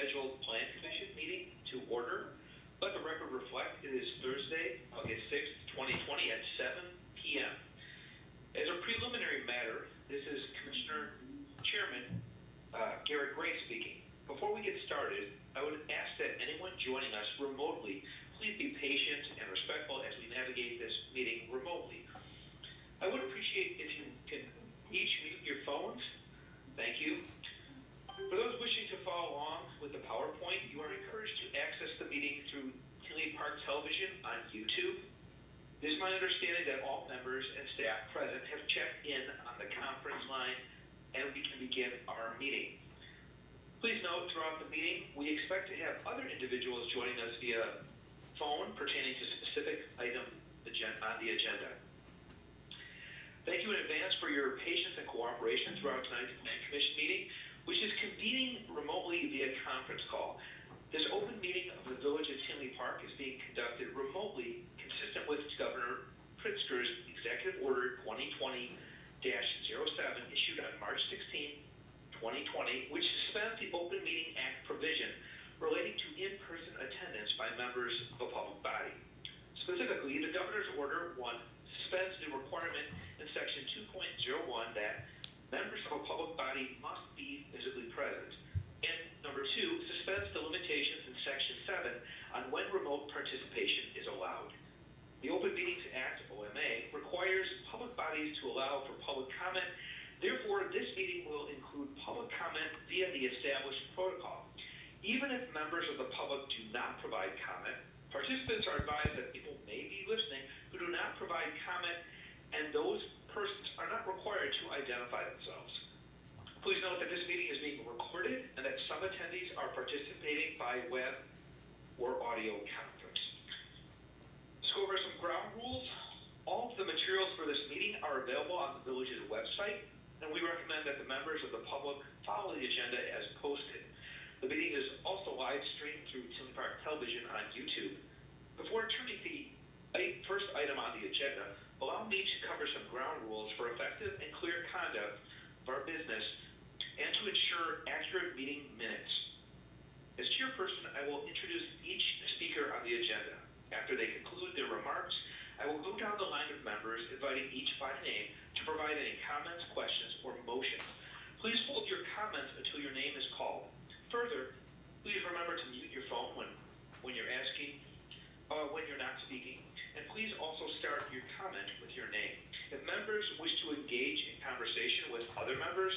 scheduled Plan Commission meeting to order. Let the record reflect it is Thursday, August 6th, 2020 at 7 p.m. As a preliminary matter, this is Commissioner Chairman Garrett Gray speaking. Before we get started, I would ask that anyone joining us remotely please be patient and respectful as we navigate this meeting remotely. I would appreciate if you can each mute your phones. Thank you. For those wishing to follow along with the PowerPoint, you are encouraged to access the meeting through Tinley Park Television on YouTube. It is my understanding that all members and staff present have checked in on the conference line and we can begin our meeting. Please note, throughout the meeting, we expect to have other individuals joining us via phone pertaining to specific items on the agenda. Thank you in advance for your patience and cooperation throughout tonight's Plan Commission meeting, which is convening remotely via conference call. This open meeting of the Village of Tinley Park is being conducted remotely, consistent with Governor Pritzker's Executive Order 2020-07 issued on March 16, 2020, which suspends the Open Meeting Act provision relating to in-person attendance by members of a public body. Specifically, the Governor's Order 1 suspends the requirement in Section 2.01 that members of a public body must be physically present. And number 2, suspends the limitations in Section 7 on when remote participation is allowed. The Open Meetings Act, OMA, requires public bodies to allow for public comment. Therefore, this meeting will include public comment via the established protocol. Even if members of the public do not provide comment, participants are advised that people may be listening who do not provide comment, and those persons are not required to identify themselves. Please note that this meeting is being recorded and that some attendees are participating by web or audio conference. Let's go over some ground rules. All of the materials for this meeting are available on the Village's website, and we recommend that the members of the public follow the agenda as posted. The meeting is also live streamed through Tinley Park Television on YouTube. Before turning to the first item on the agenda, allow me to cover some ground rules for effective and clear conduct of our business and to ensure accurate meeting minutes. As chairperson, I will introduce each speaker on the agenda. After they conclude their remarks, I will go down the line of members, inviting each by name to provide any comments, questions, or motions. Please hold your comments until your name is called. Further, please remember to mute your phone when you're asking, when you're not speaking, and please also start your comment with your name. If members wish to engage in conversation with other members,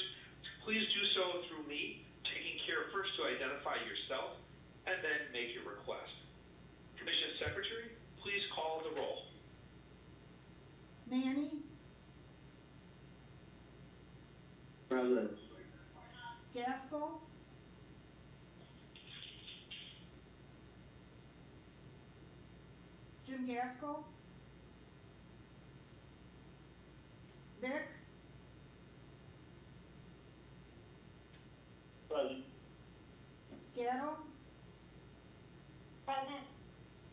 please do so through me, taking care first to identify yourself and then make your request. Commission Secretary, please call the roll. Manny. Present. Gaskell. Jim Gaskell. Vic. Present. Gatto. Present.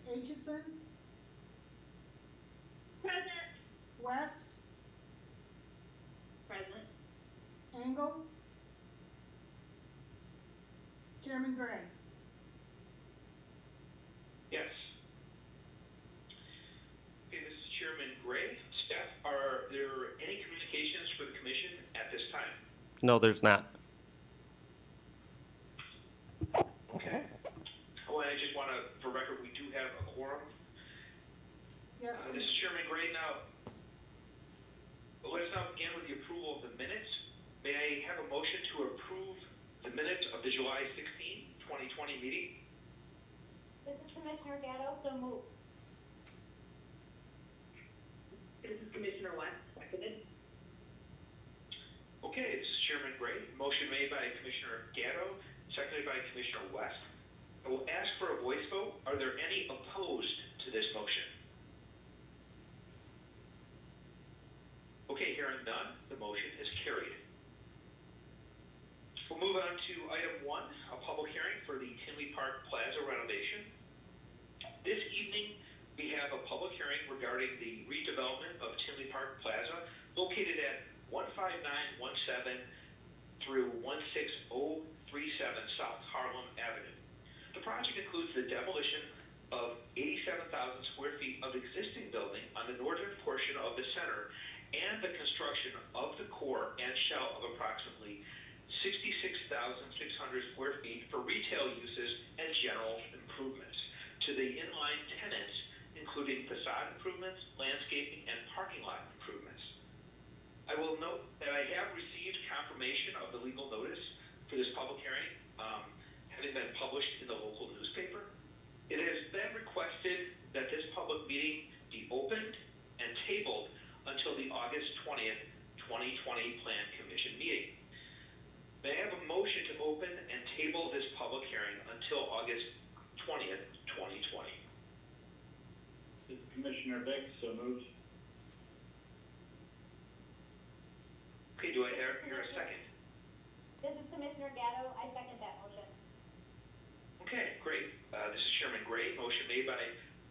Aitchison. Present. West. Present. Engel. Chairman Gray. Yes. Okay, this is Chairman Gray. Staff, are there any communications for the commission at this time? No, there's not. Okay. Oh, and I just want to, for record, we do have a quorum. Yes. This is Chairman Gray. Now, let's now begin with the approval of the minutes. May I have a motion to approve the minutes of the July 16, 2020 meeting? This is Commissioner Gatto, so moved. This is Commissioner West, seconded. Okay, this is Chairman Gray. Motion made by Commissioner Gatto, seconded by Commissioner West. I will ask for a voice vote. Are there any opposed to this motion? Okay, hearing none, the motion is carried. We'll move on to item 1, a public hearing for the Tinley Park Plaza renovation. This evening, we have a public hearing regarding the redevelopment of Tinley Park Plaza, located at 15917 through 16037 South Harlem Avenue. the demolition of 87,000 square feet of existing building on the northern portion of the center and the construction of the core and shell of approximately 66,600 square feet for retail uses and general improvements to the inline tenants, including facade improvements, landscaping, and parking lot improvements. I will note that I have received confirmation of the legal notice for this public hearing, having been published in the local newspaper. It has been requested that this public meeting be opened and tabled until the August 20th, 2020 Plan Commission meeting. May I have a motion to open and table this public hearing until August 20th, 2020? This is Commissioner Vick, so moved. Okay, do I hear a second? This is Commissioner Gatto. I second that motion. Okay, great. This is Chairman Gray. Motion made by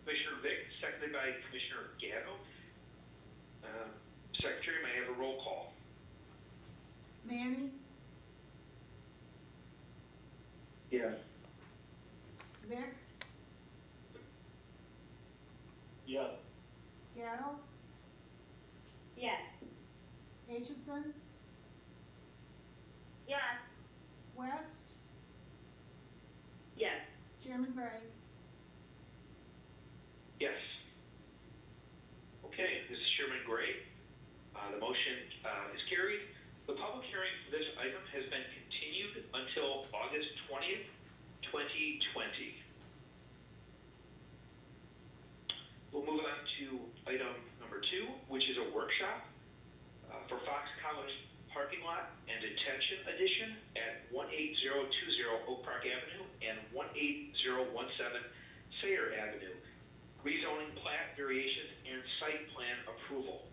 Commissioner Vick, seconded by Commissioner Gatto. Secretary, may I have a roll call? Manny, Yes. Vic, Yes. Gatto, Yes. Aitchison, Yes. West, Yes. Chairman Gray. Yes. Okay, this is Chairman Gray. The motion is carried. The public hearing for this item has been continued until August 20th, 2020. We'll move on to item number 2, which is a workshop for Fox College parking lot and detention addition at 18020 Oak Park Avenue and 18017 Sayre Avenue, rezoning plat variations and site plan approval.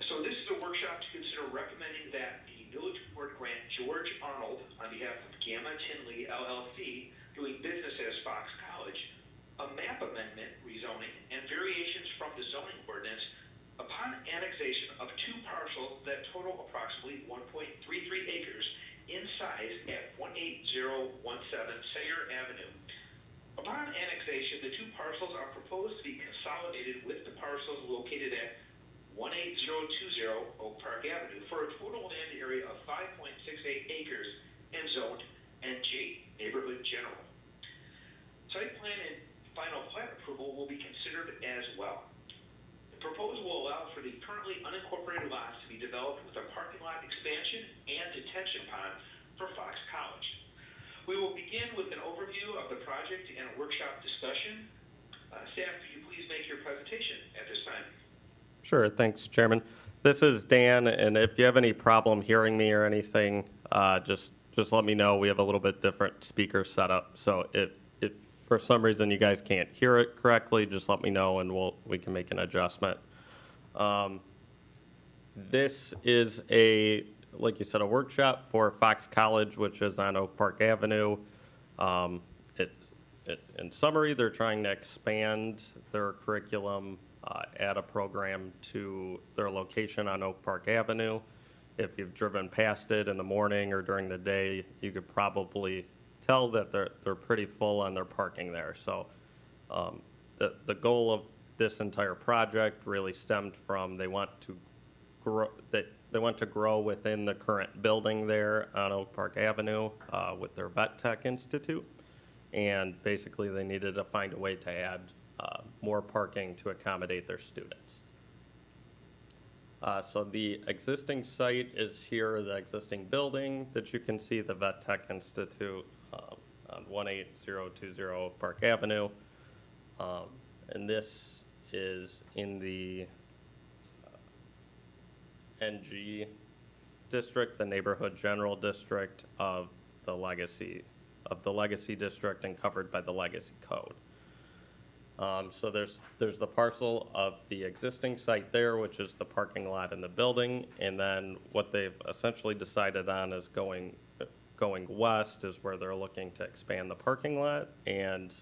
So this is a workshop to consider recommending that the village board grant George Arnold, on behalf of Gamma Tinley LLC, doing business as Fox College, a map amendment, rezoning, and variations from the zoning ordinance upon annexation of 2 parcels that total approximately 1.33 acres in size at 18017 Sayre Avenue. Upon annexation, the 2 parcels are proposed to be consolidated with the parcels located at 18020 Oak Park Avenue for a total land area of 5.68 acres and zoned NG, Neighborhood General. Site plan and final plat approval will be considered as well. The proposal will allow for the currently unincorporated lots to be developed with a parking lot expansion and detention pond for Fox College. We will begin with an overview of the project and a workshop discussion. Staff, could you please make your presentation at this time? Sure, thanks, Chairman. This is Dan, and if you have any problem hearing me or anything, just let me know. We have a little bit different speaker setup, so if for some reason you guys can't hear it correctly, just let me know and we can make an adjustment. This is like you said, a workshop for Fox College, which is on Oak Park Avenue. In summary, they're trying to expand their curriculum, add a program to their location on Oak Park Avenue. If you've driven past it in the morning or during the day, you could probably tell that they're pretty full on their parking there. So the goal of this entire project really stemmed from they want to grow within the current building there on Oak Park Avenue with their Vet Tech Institute, and basically they needed to find a way to add more parking to accommodate their students. So the existing site is here, the existing building that you can see, the Vet Tech Institute on 18020 Oak Park Avenue. And this is in the NG district, the Neighborhood General District of the Legacy District and covered by the Legacy Code. So there's the parcel of the existing site there, which is the parking lot in the building, and then what they've essentially decided on is going west is where they're looking to expand the parking lot and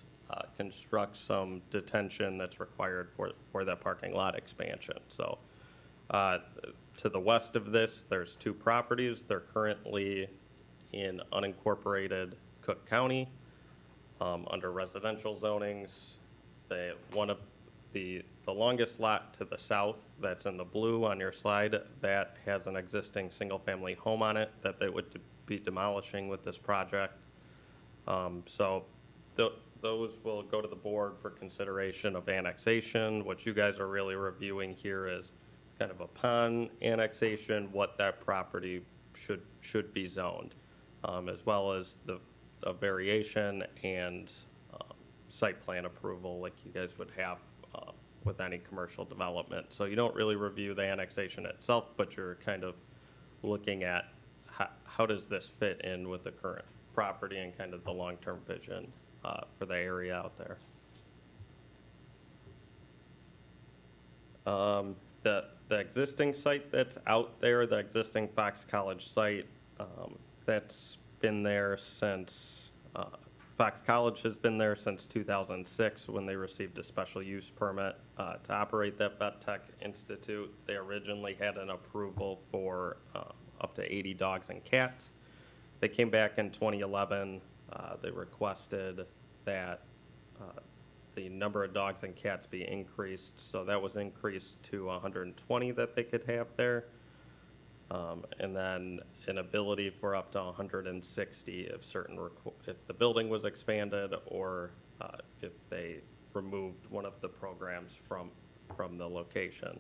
construct some detention that's required for that parking lot expansion. So to the west of this, there's 2 properties. They're currently in unincorporated Cook County. Under residential zonings, one of the longest lot to the south that's in the blue on your slide, that has an existing single-family home on it that they would be demolishing with this project. So those will go to the board for consideration of annexation. What you guys are really reviewing here is kind of upon annexation, what that property should be zoned, as well as a variation and site plan approval like you guys would have with any commercial development. So you don't really review the annexation itself, but you're kind of looking at how does this fit in with the current property and kind of the long-term vision for the area out there. The existing site that's out there, the existing Fox College site, that's been there since, Fox College has been there since 2006 when they received a special use permit to operate that Vet Tech Institute. They originally had an approval for up to 80 dogs and cats. They came back in 2011. They requested that the number of dogs and cats be increased, so that was increased to 120 that they could have there. And then an ability for up to 160 if the building was expanded or if they removed one of the programs from the location.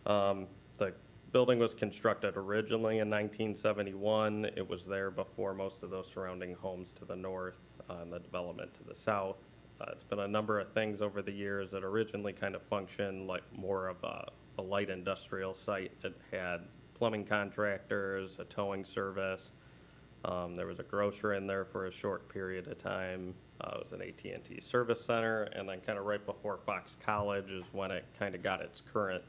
The building was constructed originally in 1971. It was there before most of those surrounding homes to the north and the development to the south. It's been a number of things over the years. It originally kind of functioned like more of a light industrial site. It had plumbing contractors, a towing service. There was a grocer in there for a short period of time. It was an AT&T service center, and then kind of right before Fox College is when it kind of got its current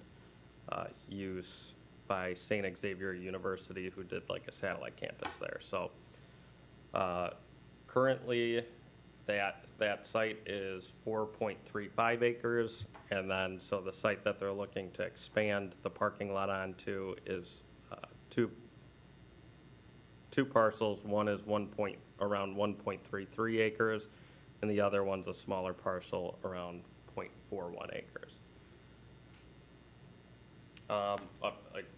use by St. Xavier University, who did like a satellite campus there. So currently that site is 4.35 acres, and then so the site that they're looking to expand the parking lot onto is two parcels. One is around 1.33 acres, and the other one's a smaller parcel around 0.41 acres. A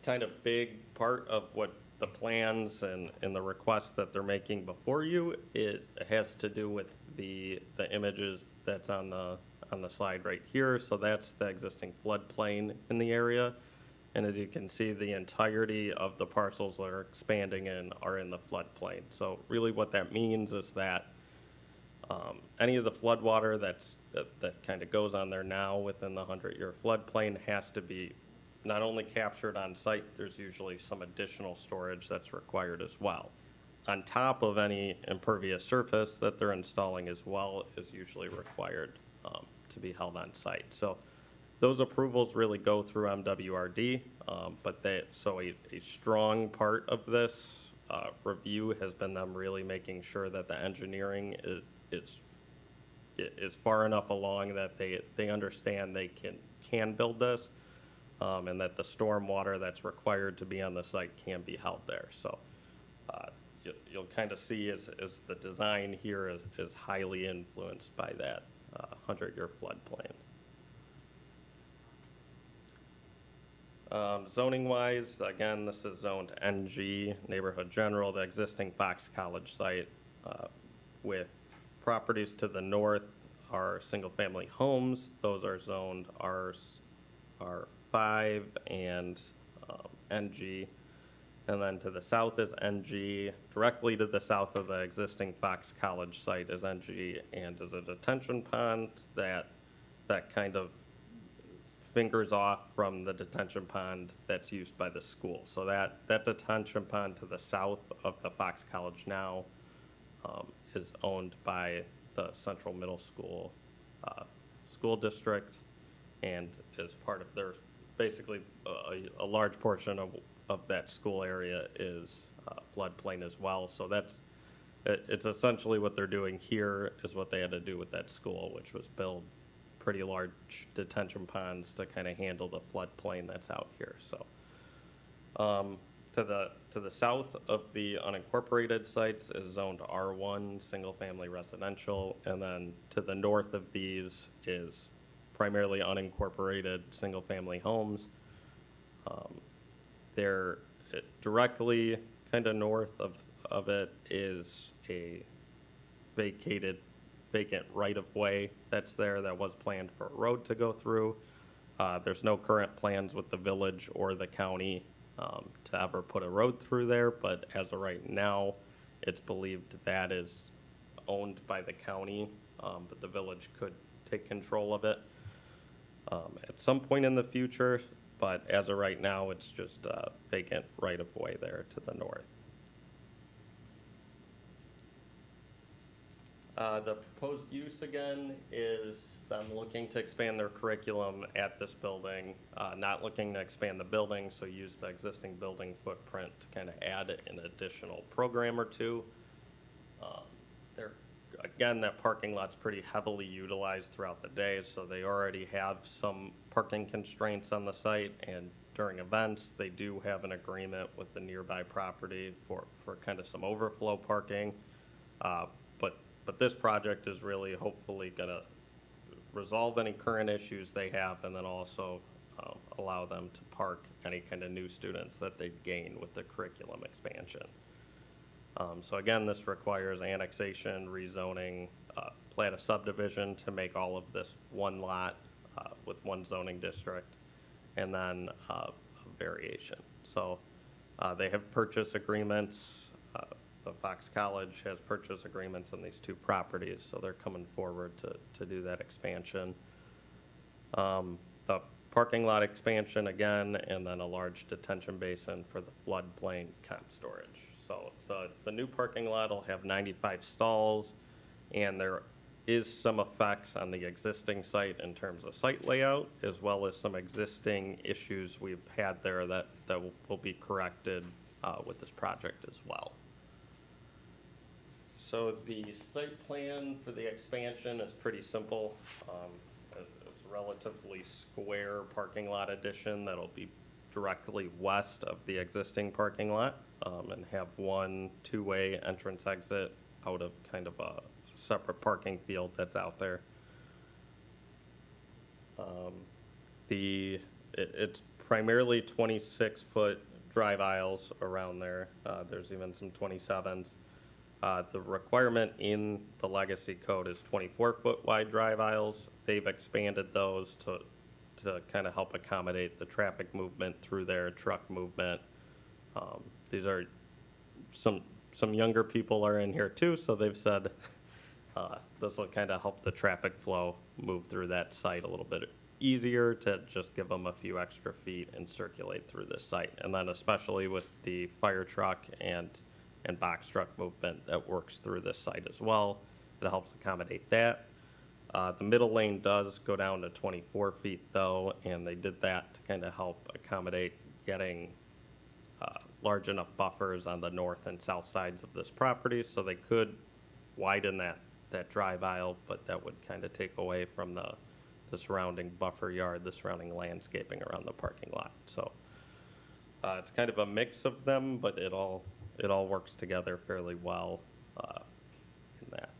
kind of big part of what the plans and the requests that they're making before you has to do with the images that's on the slide right here. So that's the existing floodplain in the area. And as you can see, the entirety of the parcels that are expanding in are in the floodplain. So really what that means is that any of the flood water that kind of goes on there now within the 100-year floodplain has to be not only captured on site, there's usually some additional storage that's required as well. On top of any impervious surface that they're installing as well is usually required to be held on site. So those approvals really go through MWRD, but a strong part of this review has been them really making sure that the engineering is far enough along that they understand they can build this, and that the storm water that's required to be on the site can be held there. So you'll kind of see as the design here is highly influenced by that 100-year floodplain. Zoning-wise, again, this is zoned NG, Neighborhood General, the existing Fox College site. With properties to the north are single-family homes. Those are zoned R5 and NG. And then to the south is NG. Directly to the south of the existing Fox College site is NG, and is a detention pond that kind of fingers off from the detention pond that's used by the school. So that detention pond to the south of the Fox College now is owned by the Central Middle School school district, and is part of their, basically a large portion of that school area is floodplain as well. So it's essentially what they're doing here is what they had to do with that school, which was build pretty large detention ponds to kind of handle the floodplain that's out here. So To the south of the unincorporated sites is zoned R1, single-family residential, and then to the north of these is primarily unincorporated, single-family homes. There, directly kind of north of it is a vacant right-of-way that's there that was planned for a road to go through. There's no current plans with the village or the county to ever put a road through there, but as of right now, it's believed that is owned by the county, but the village could take control of it at some point in the future, but as of right now, it's just a vacant right-of-way there to the north. The proposed use again is them looking to expand their curriculum at this building, not looking to expand the building, so use the existing building footprint to kind of add an additional program or two. Again, that parking lot's pretty heavily utilized throughout the day, so they already have some parking constraints on the site, and during events, they do have an agreement with the nearby property for kind of some overflow parking. But this project is really hopefully going to resolve any current issues they have, and then also allow them to park any kind of new students that they gain with the curriculum expansion. So again, this requires annexation, rezoning, Plat of Subdivision to make all of this one lot with one zoning district, and then a variation. So they have purchase agreements. The Fox College has purchase agreements on these two properties, so they're coming forward to do that expansion. The parking lot expansion again, and then a large detention basin for the floodplain comp storage. So the new parking lot will have 95 stalls, and there is some effects on the existing site in terms of site layout, as well as some existing issues we've had there that will be corrected with this project as well. So the site plan for the expansion is pretty simple. It's a relatively square parking lot addition that'll be directly west of the existing parking lot, and have one two-way entrance exit out of kind of a separate parking field that's out there. It's primarily 26-foot drive aisles around there. There's even some 27s. The requirement in the legacy code is 24-foot wide drive aisles. They've expanded those to kind of help accommodate the traffic movement through there, truck movement. These are some younger people are in here too, so they've said this will kind of help the traffic flow move through that site a little bit easier, to just give them a few extra feet and circulate through this site. And then especially with the fire truck and box truck movement that works through this site as well, it helps accommodate that. The middle lane does go down to 24 feet though, and they did that to kind of help accommodate getting large enough buffers on the north and south sides of this property, so they could widen that drive aisle, but that would kind of take away from the surrounding buffer yard, the surrounding landscaping around the parking lot. So it's kind of a mix of them, but it all works together fairly well in that.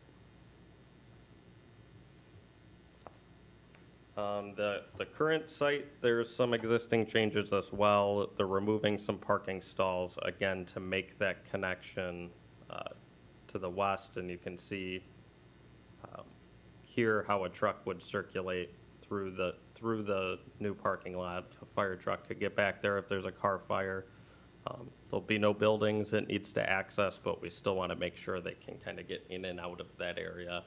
The current site, there's some existing changes as well. They're removing some parking stalls, again, to make that connection to the west, and you can see here how a truck would circulate through the new parking lot. A fire truck could get back there if there's a car fire. There'll be no buildings it needs to access, but we still want to make sure they can kind of get in and out of that area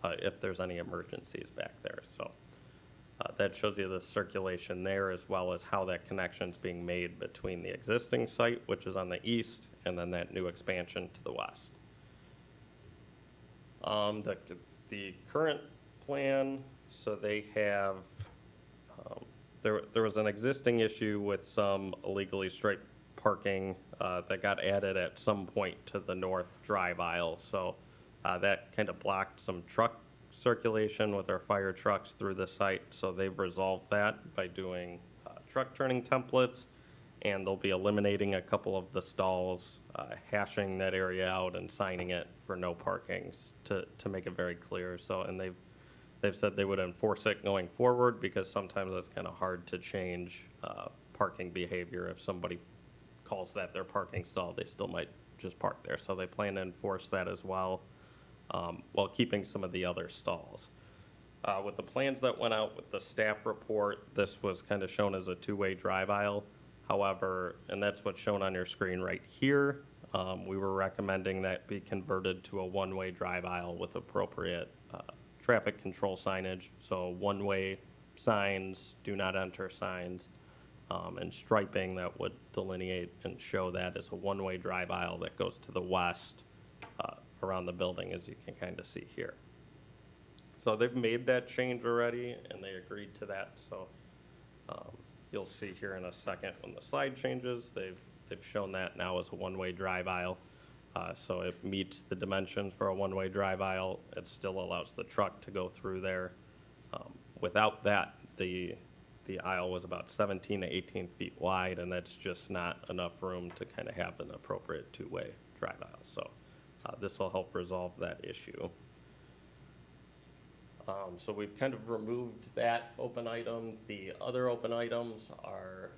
if there's any emergencies back there. So that shows you the circulation there, as well as how that connection's being made between the existing site, which is on the east, and then that new expansion to the west. The current plan, so they have, there was an existing issue with some illegally striped parking that got added at some point to the north drive aisle. So that kind of blocked some truck circulation with our fire trucks through the site. So they've resolved that by doing truck turning templates and they'll be eliminating a couple of the stalls, hashing that area out and signing it for no parking to make it very clear. So, and they've said they would enforce it going forward because sometimes it's kind of hard to change parking behavior. If somebody calls that their parking stall, they still might just park there. So they plan to enforce that as well, while keeping some of the other stalls. With the plans that went out with the staff report, this was kind of shown as a two-way drive aisle. However, and that's what's shown on your screen right here, we were recommending that be converted to a one-way drive aisle with appropriate traffic control signage. So one-way signs, do not enter signs, and striping that would delineate and show that as a one-way drive aisle that goes to the west around the building, as you can kind of see here. So they've made that change already, and they agreed to that. So you'll see here in a second when the slide changes, they've shown that now as a one-way drive aisle. So it meets the dimensions for a one-way drive aisle. It still allows the truck to go through there. Without that, the aisle was about 17 to 18 feet wide, and that's just not enough room to kind of have an appropriate two-way drive aisle. So this will help resolve that issue. So we've kind of removed that open item. The other open items are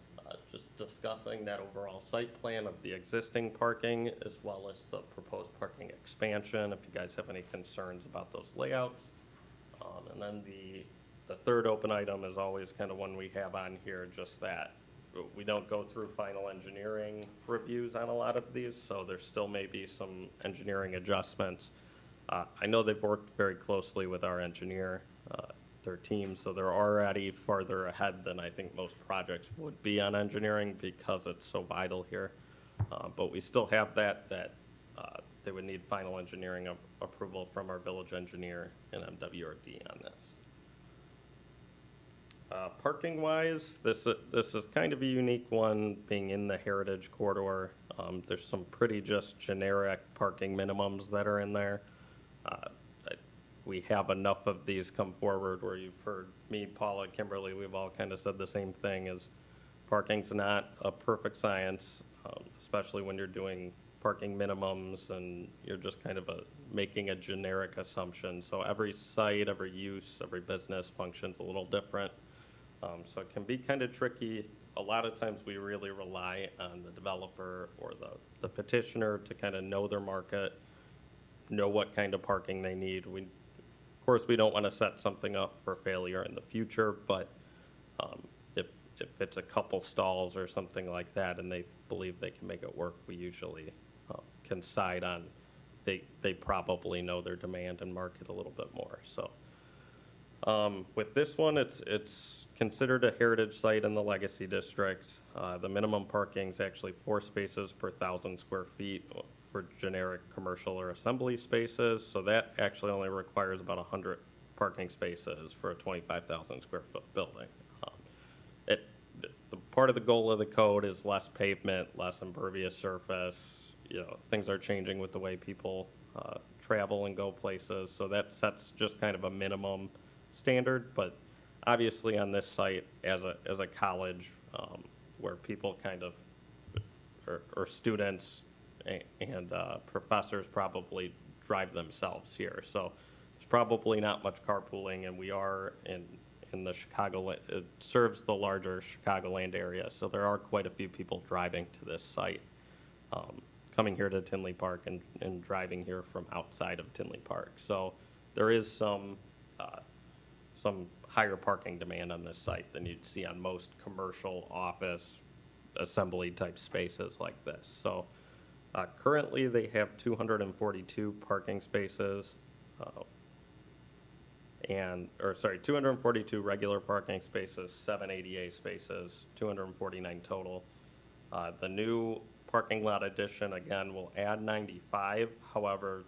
just discussing that overall site plan of the existing parking as well as the proposed parking expansion, if you guys have any concerns about those layouts. And then the third open item is always kind of one we have on here, just that we don't go through final engineering reviews on a lot of these, so there still may be some engineering adjustments. I know they've worked very closely with our engineer, their team, so they're already farther ahead than I think most projects would be on engineering because it's so vital here. But we still have that they would need final engineering approval from our village engineer and MWRD on this. Parking-wise, this is kind of a unique one, being in the Heritage Corridor. There's some pretty just generic parking minimums that are in there. We have enough of these come forward where you've heard me, Paula, Kimberly, we've all kind of said the same thing, is parking's not a perfect science, especially when you're doing parking minimums and you're just kind of making a generic assumption. So every site, every use, every business functions a little different. So it can be kind of tricky. A lot of times we really rely on the developer or the petitioner to kind of know their market, know what kind of parking they need. Of course, we don't want to set something up for failure in the future, but if it's a couple stalls or something like that and they believe they can make it work, we usually can side on they probably know their demand and market a little bit more. So with this one, it's considered a heritage site in the Legacy District. The minimum parking is actually 4 spaces per 1,000 square feet for generic commercial or assembly spaces. So that actually only requires about 100 parking spaces for a 25,000 square foot building. The part of the goal of the code is less pavement, less impervious surface. You know, things are changing with the way people travel and go places. So that sets just kind of a minimum standard. But obviously on this site, as a college, where people kind of, or students and professors probably drive themselves here. So there's probably not much carpooling, and we are in the Chicago, it serves the larger Chicagoland area. So there are quite a few people driving to this site, coming here to Tinley Park and driving here from outside of Tinley Park. So there is some higher parking demand on this site than you'd see on most commercial office assembly type spaces like this. So currently they have 242 parking spaces, 242 regular parking spaces, 7 ADA spaces, 249 total. The new parking lot addition, again, will add 95. However,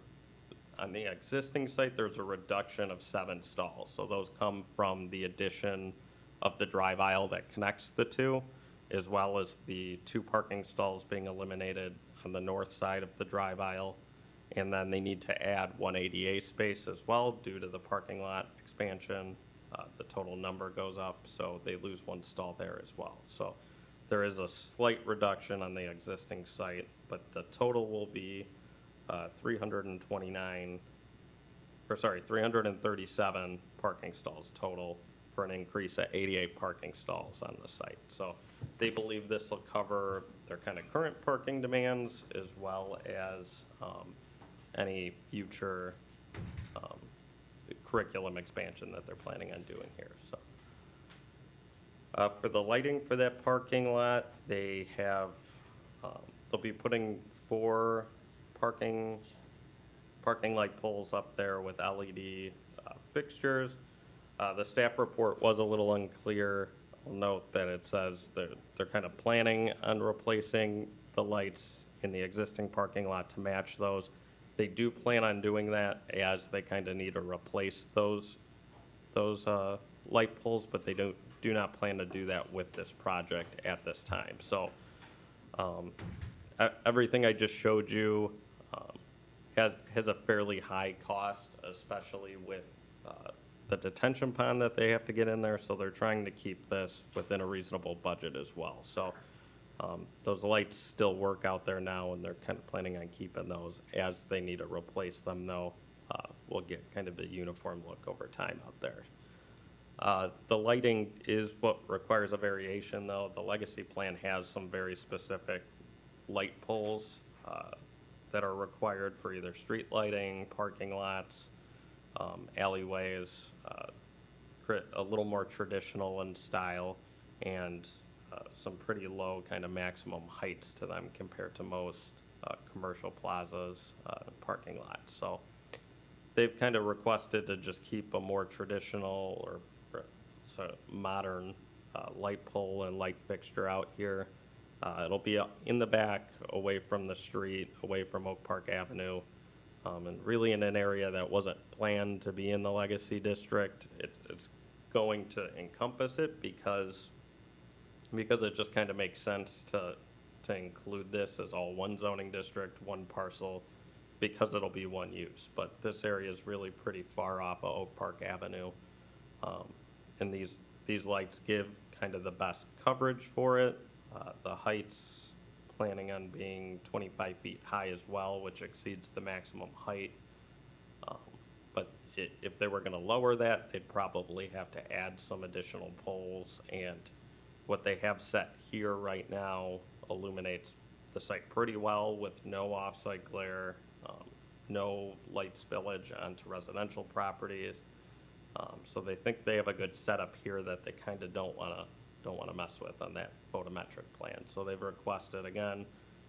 on the existing site, there's a reduction of 7 stalls. So those come from the addition of the drive aisle that connects the two, as well as the 2 parking stalls being eliminated on the north side of the drive aisle. And then they need to add 1 ADA space as well due to the parking lot expansion. The total number goes up, so they lose 1 stall there as well. So there is a slight reduction on the existing site, but the total will be 337 parking stalls total for an increase of 88 parking stalls on the site. So they believe this will cover their kind of current parking demands as well as any future curriculum expansion that they're planning on doing here. So for the lighting for that parking lot, they have, they'll be putting 4 parking light poles up there with LED fixtures. The staff report was a little unclear. I'll note that it says they're kind of planning on replacing the lights in the existing parking lot to match those. They do plan on doing that as they kind of need to replace those light poles, but they do not plan to do that with this project at this time. So everything I just showed you has a fairly high cost, especially with the detention pond that they have to get in there. So they're trying to keep this within a reasonable budget as well. So those lights still work out there now, and they're kind of planning on keeping those. As they need to replace them, though, we'll get kind of a uniform look over time out there. The lighting is what requires a variation, though. The legacy plan has some very specific light poles that are required for either street lighting, parking lots, alleyways, a little more traditional in style, and some pretty low kind of maximum heights to them compared to most commercial plazas, parking lots. So they've kind of requested to just keep a more traditional or sort of modern light pole and light fixture out here. It'll be in the back, away from the street, away from Oak Park Avenue, and really in an area that wasn't planned to be in the Legacy District. It's going to encompass it because it just kind of makes sense to include this as all one zoning district, one parcel, because it'll be one use. But this area is really pretty far off of Oak Park Avenue, and these lights give kind of the best coverage for it. The height's planning on being 25 feet high as well, which exceeds the maximum height. But if they were going to lower that, they'd probably have to add some additional poles, and what they have set here right now illuminates the site pretty well with no off-site glare, no light spillage onto residential properties. So they think they have a good setup here that they kind of don't want to mess with on that photometric plan. So they've requested, again,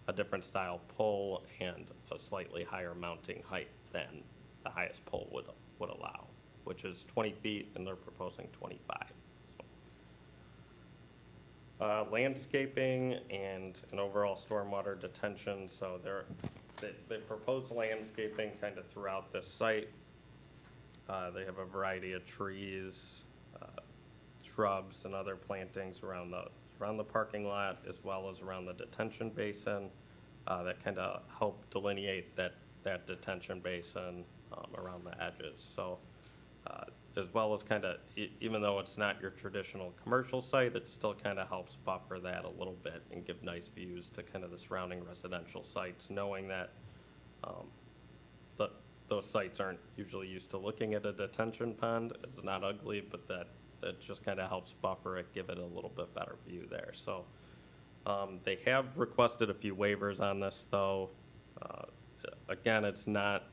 a different style pole and a slightly higher mounting height than the highest pole would allow, which is 20 feet, and they're proposing 25. Landscaping and an overall stormwater detention. So they propose landscaping kind of throughout this site. They have a variety of trees, shrubs, and other plantings around the parking lot, as well as around the detention basin, that kind of help delineate that detention basin around the edges. So as well as kind of, even though it's not your traditional commercial site, it still kind of helps buffer that a little bit and give nice views to kind of the surrounding residential sites, knowing that those sites aren't usually used to looking at a detention pond. It's not ugly, but that just kind of helps buffer it, give it a little bit better view there. So they have requested a few waivers on this, though. Again, it's not,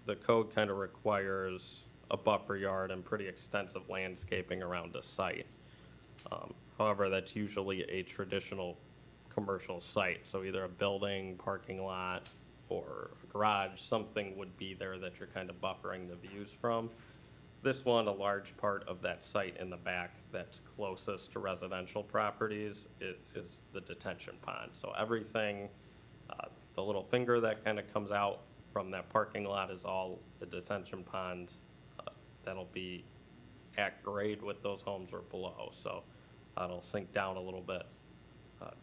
the code kind of requires a buffer yard and pretty extensive landscaping around a site. However, that's usually a traditional commercial site. So either a building, parking lot, or a garage, something would be there that you're kind of buffering the views from. This one, a large part of that site in the back that's closest to residential properties is the detention pond. So everything, the little finger that kind of comes out from that parking lot is all the detention pond that'll be at grade with those homes or below. So it'll sink down a little bit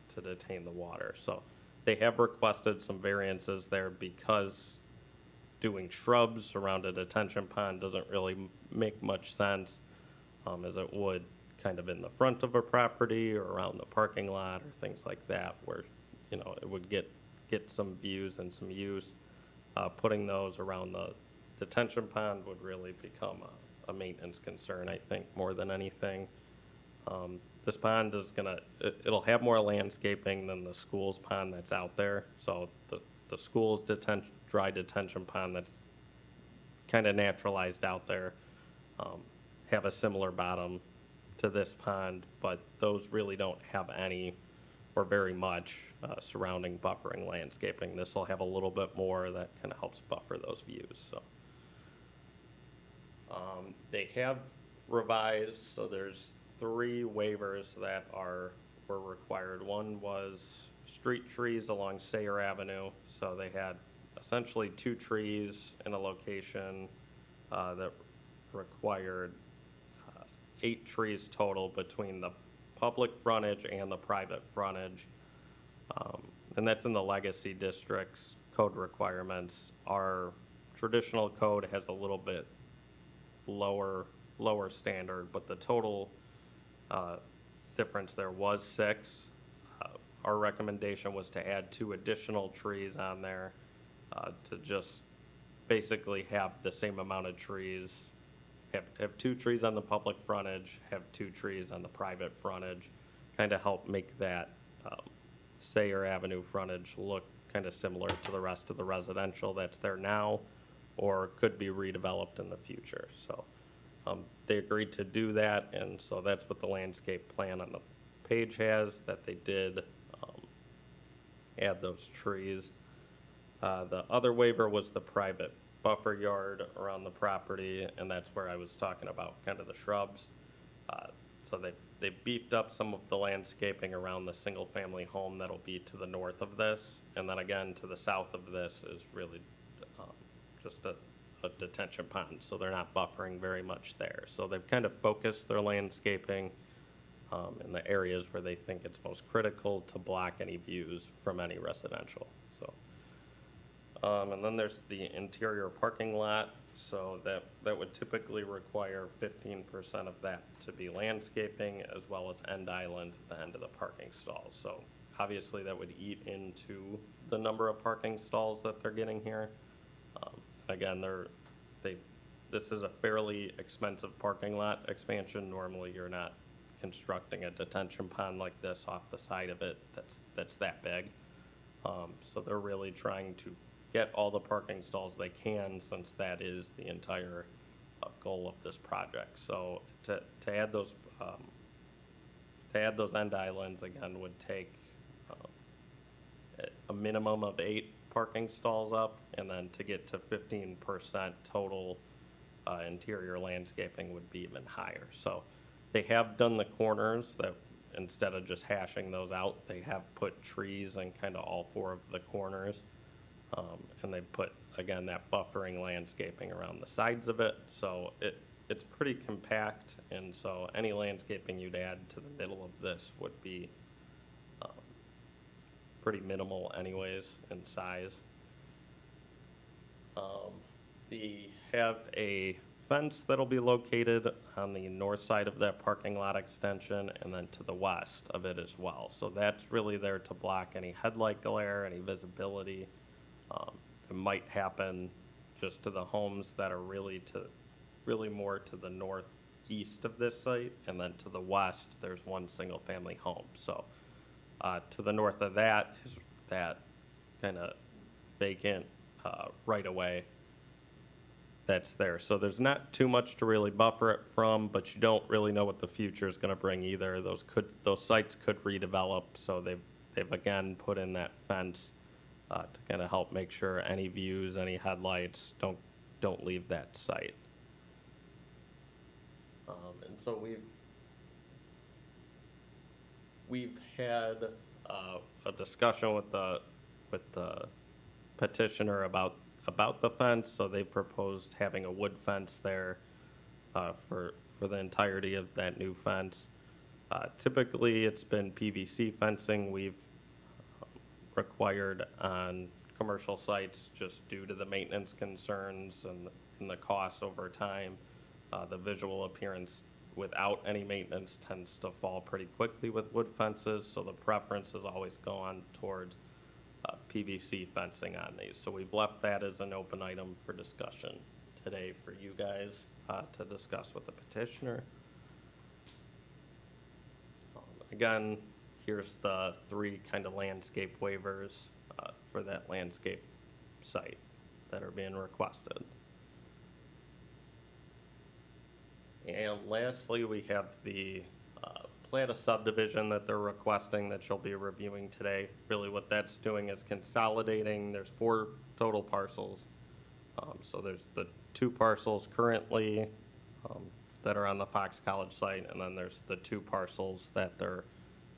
to detain the water. So they have requested some variances there because doing shrubs around a detention pond doesn't really make much sense, as it would kind of in the front of a property or around the parking lot or things like that, where, you know, it would get some views and some use. Putting those around the detention pond would really become a maintenance concern, I think, more than anything. This pond is it'll have more landscaping than the school's pond that's out there. So the school's dry detention pond that's kind of naturalized out there, have a similar bottom to this pond, but those really don't have any or very much surrounding buffering landscaping. This will have a little bit more that kind of helps buffer those views. So they have revised, so there's 3 waivers that were required. One was street trees along Sayre Avenue. So they had essentially 2 trees in a location that required 8 trees total between the public frontage and the private frontage. And that's in the legacy district's code requirements. Our traditional code has a little bit lower standard, but the total difference there was 6. Our recommendation was to add 2 additional trees on there to just basically have the same amount of trees. Have 2 trees on the public frontage, have 2 trees on the private frontage, kind of help make that Sayre Avenue frontage look kind of similar to the rest of the residential that's there now, or could be redeveloped in the future. So they agreed to do that, and so that's what the landscape plan on the page has, that they did add those trees. The other waiver was the private buffer yard around the property, and that's where I was talking about kind of the shrubs. So they beefed up some of the landscaping around the single-family home that'll be to the north of this, and then again to the south of this is really just a detention pond, so they're not buffering very much there. So they've kind of focused their landscaping in the areas where they think it's most critical to block any views from any residential. So, and then there's the interior parking lot. So that would typically require 15% of that to be landscaping, as well as end islands at the end of the parking stalls. So obviously that would eat into the number of parking stalls that they're getting here. Again, this is a fairly expensive parking lot expansion. Normally you're not constructing a detention pond like this off the side of it that's that big. So they're really trying to get all the parking stalls they can, since that is the entire goal of this project. So to add those end islands again would take a minimum of 8 parking stalls up, and then to get to 15% total interior landscaping would be even higher. So they have done the corners, that instead of just hashing those out, they have put trees in kind of all 4 of the corners. And they put, again, that buffering landscaping around the sides of it. So it's pretty compact, and so any landscaping you'd add to the middle of this would be pretty minimal anyways in size. They have a fence that'll be located on the north side of that parking lot extension, and then to the west of it as well. So that's really there to block any headlight glare, any visibility. It might happen just to the homes that are really more to the northeast of this site, and then to the west there's one single family home. So to the north of that is that kind of vacant right away that's there. So there's not too much to really buffer it from, but you don't really know what the future is going to bring either. Those sites could redevelop, so they've again put in that fence to kind of help make sure any views, any headlights don't leave that site. And so we've had a discussion with the petitioner about the fence. So they proposed having a wood fence there for the entirety of that new fence. Typically, it's been PVC fencing we've required on commercial sites just due to the maintenance concerns and the costs over time. The visual appearance without any maintenance tends to fall pretty quickly with wood fences, so the preference has always gone towards PVC fencing on these. So we've left that as an open item for discussion today for you guys to discuss with the petitioner. Again, here's the 3 kind of landscape waivers for that landscape site that are being requested. And lastly, we have the Plat of Subdivision that they're requesting that you'll be reviewing today. Really what that's doing is consolidating, there's 4 total parcels. So there's the 2 parcels currently that are on the Fox College site, and then there's the 2 parcels that they're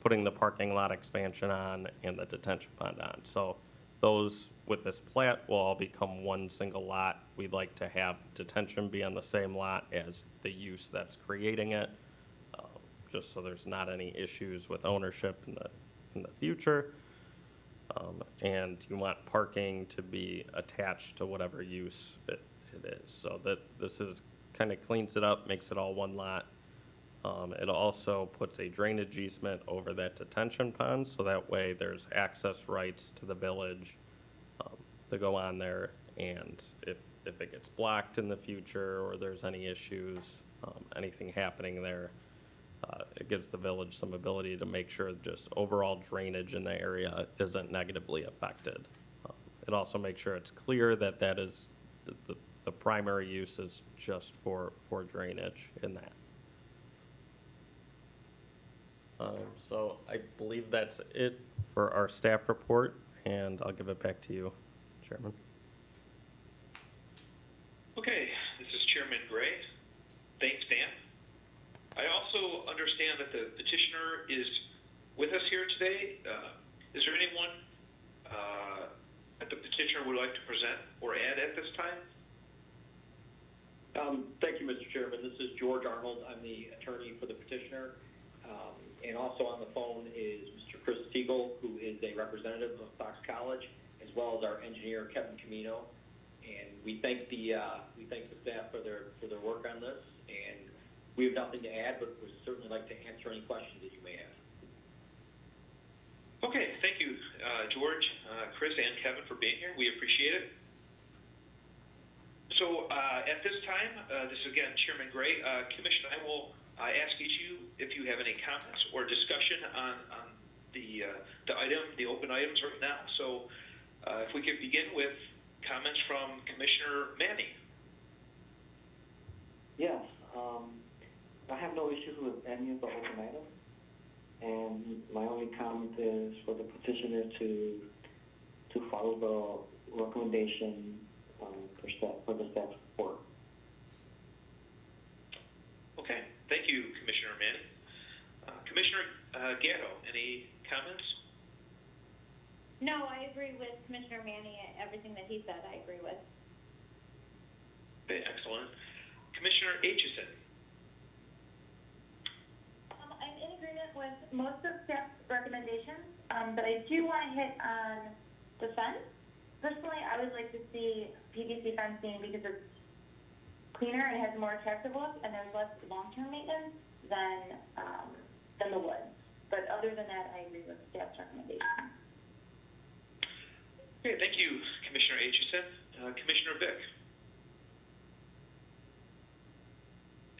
putting the parking lot expansion on and the detention pond on. So those with this plat will all become one single lot. We'd like to have detention be on the same lot as the use that's creating it, just so there's not any issues with ownership in the future. And you want parking to be attached to whatever use it is. So that this is kind of cleans it up, makes it all one lot. It also puts a drainage easement over that detention pond, so that way there's access rights to the village to go on there. And if it gets blocked in the future or there's any issues, anything happening there, it gives the village some ability to make sure just overall drainage in the area isn't negatively affected. It also makes sure it's clear that that is the primary use is just for drainage in that. So I believe that's it for our staff report, and I'll give it back to you, Chairman. Okay, this is Chairman Gray. Thanks, Dan. I also understand that the petitioner is with us here today. Is there anyone that the petitioner would like to present or add at this time? Thank you, Mr. Chairman. This is George Arnold. I'm the attorney for the petitioner. And also on the phone is Mr. Chris Siegel, who is a representative of Fox College, as well as our engineer, Kevin Camino. And we thank the staff for their work on this. And we have nothing to add, but would certainly like to answer any questions that you may have. Okay, thank you, George, Chris, and Kevin for being here. We appreciate it. So at this time, this is again Chairman Gray. Commissioner, I will ask each of you if you have any comments or discussion on the open items right now. So if we could begin with comments from Commissioner Manning. Yes, I have no issues with any of the open items, and my only comment is for the petitioner to follow the recommendation for the staff report. Okay, thank you, Commissioner Manning. Commissioner Gatto, any comments? No, I agree with Commissioner Manning. Everything that he said, I agree with. Okay, excellent. Commissioner Aitchison. I'm in agreement with most of staff's recommendations, but I do want to hit on the fence. Personally, I would like to see PVC fencing because it's cleaner and has a more attractive look, and there's less long-term maintenance than the wood. But other than that, I agree with staff's recommendation. Okay, thank you, Commissioner Aitchison. Commissioner Vick.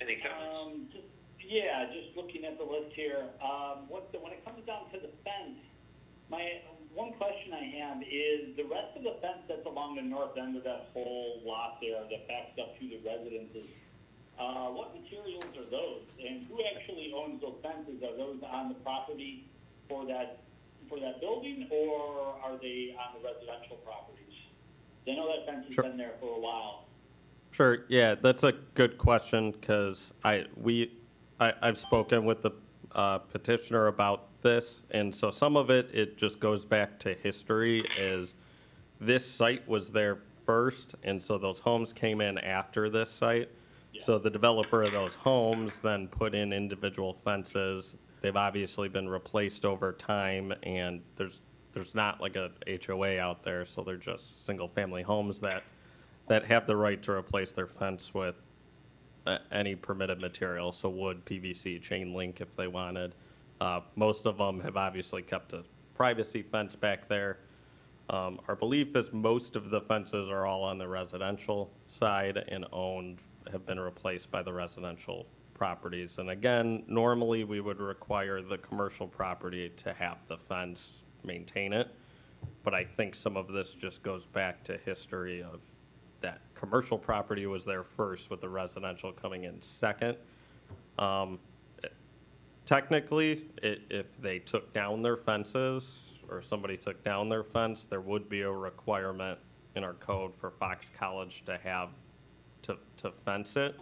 Any comments? Just looking at the list here. When it comes down to the fence, one question I have is the rest of the fence that's along the north end of that whole lot there that backs up to the residences. What materials are those, and who actually owns those fences? Are those on the property for that building, or are they on the residential properties? I know that fence has been there for a while. Sure. Yeah, that's a good question because I've spoken with the petitioner about this, and so some of it just goes back to history. Is this site was there first, and so those homes came in after this site. Yeah. So the developer of those homes then put in individual fences. They've obviously been replaced over time, and there's not like a HOA out there, so they're just single-family homes that have the right to replace their fence with any permitted material, so wood, PVC, chain link if they wanted. Most of them have obviously kept a privacy fence back there. Our belief is most of the fences are all on the residential side and have been replaced by the residential properties. And again, normally we would require the commercial property to have the fence, maintain it. But I think some of this just goes back to history of that commercial property was there first with the residential coming in second. Technically, if they took down their fences or somebody took down their fence, there would be a requirement in our code for Fox College to have to fence it.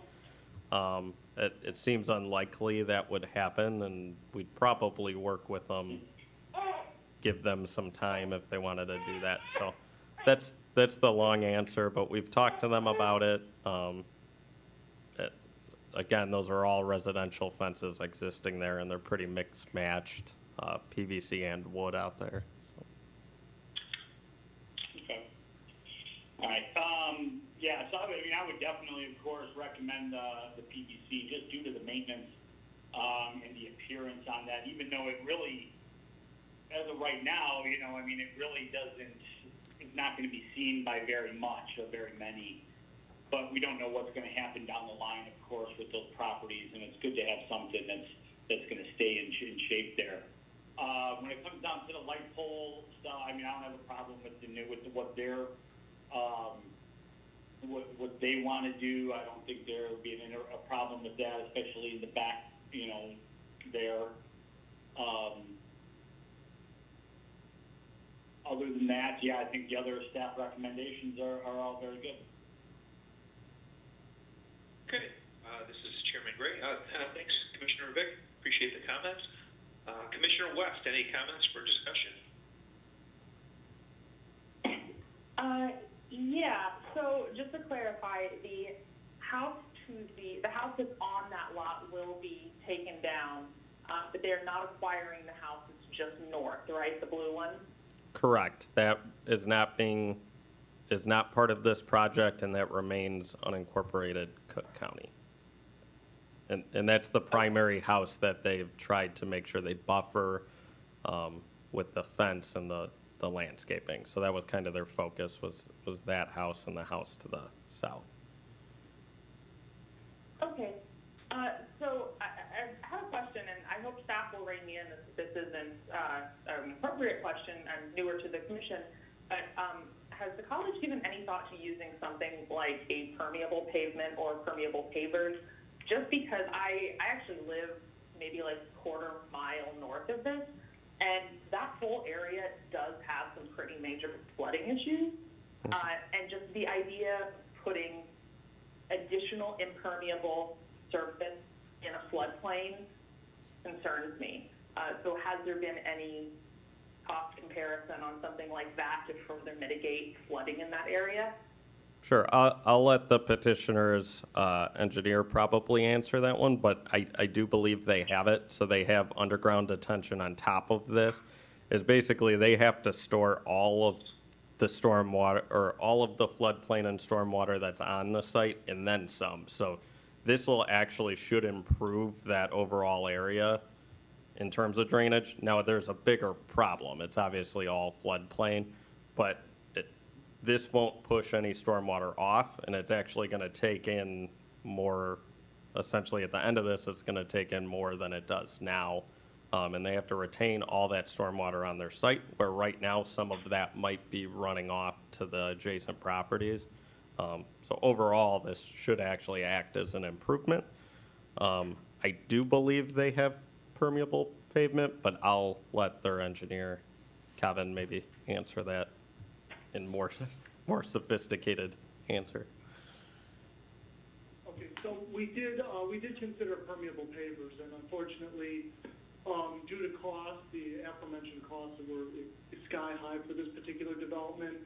It seems unlikely that would happen, and we'd probably work with them, give them some time if they wanted to do that. So that's the long answer, but we've talked to them about it. Again, those are all residential fences existing there, and they're pretty mixed matched, PVC and wood out there. So. Okay. All right. Yeah, so I would definitely, of course, recommend the PVC just due to the maintenance and the appearance on that, even though it really, as of right now, it really it's not going to be seen by very many. But we don't know what's going to happen down the line, of course, with those properties, and it's good to have something that's going to stay in shape there. When it comes down to the light pole stuff, I don't have a problem with what they're what they want to do. I don't think there would be a problem with that, especially in the back, there. Other than that, yeah, I think the other staff recommendations are all very good. Okay, this is Chairman Gray. Thanks, Commissioner Vick. Appreciate the comments. Commissioner West, any comments for discussion? Yeah. So just to clarify, the house that's on that lot will be taken down, but they're not acquiring the house that's just north, right? The blue one. Correct. That is not part of this project, and that remains unincorporated Cook County. And that's the primary house that they've tried to make sure they buffer with the fence and the landscaping. So that was kind of their focus was that house and the house to the south. Okay. So I have a question, and I hope staff will rein me in if this isn't an appropriate question. I'm newer to the commission, but has the college given any thought to using something like a permeable pavement or permeable pavers? Just because I actually live maybe like a quarter mile north of this, and that whole area does have some pretty major flooding issues. And just the idea of putting additional impermeable surface in a floodplain concerns me. So has there been any cost comparison on something like that to further mitigate flooding in that area? Sure. I'll let the petitioner's engineer probably answer that one, but I do believe they have it. So they have underground detention on top of this. Is basically they have to store all of the stormwater or all of the floodplain and stormwater that's on the site and then some. So this will actually should improve that overall area in terms of drainage. Now, there's a bigger problem. It's obviously all floodplain, but this won't push any stormwater off, and it's actually going to take in more. Essentially, at the end of this, it's going to take in more than it does now, and they have to retain all that stormwater on their site, where right now some of that might be running off to the adjacent properties. So overall, this should actually act as an improvement. I do believe they have permeable pavement, but I'll let their engineer, Kevin, maybe answer that in more sophisticated answer. Okay, so we did consider permeable pavers, and unfortunately, due to cost, the aforementioned costs that were sky high for this particular development,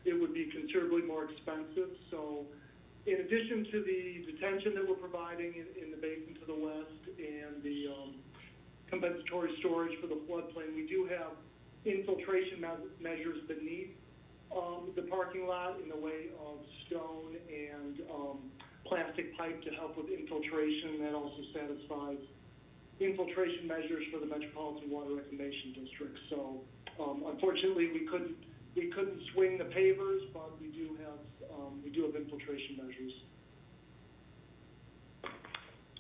it would be considerably more expensive. So in addition to the detention that we're providing in the basin to the west and the compensatory storage for the floodplain, we do have infiltration measures beneath the parking lot in the way of stone and plastic pipe to help with infiltration. That also satisfies infiltration measures for the Metropolitan Water Reclamation District. So unfortunately, we couldn't swing the pavers, but we do have infiltration measures.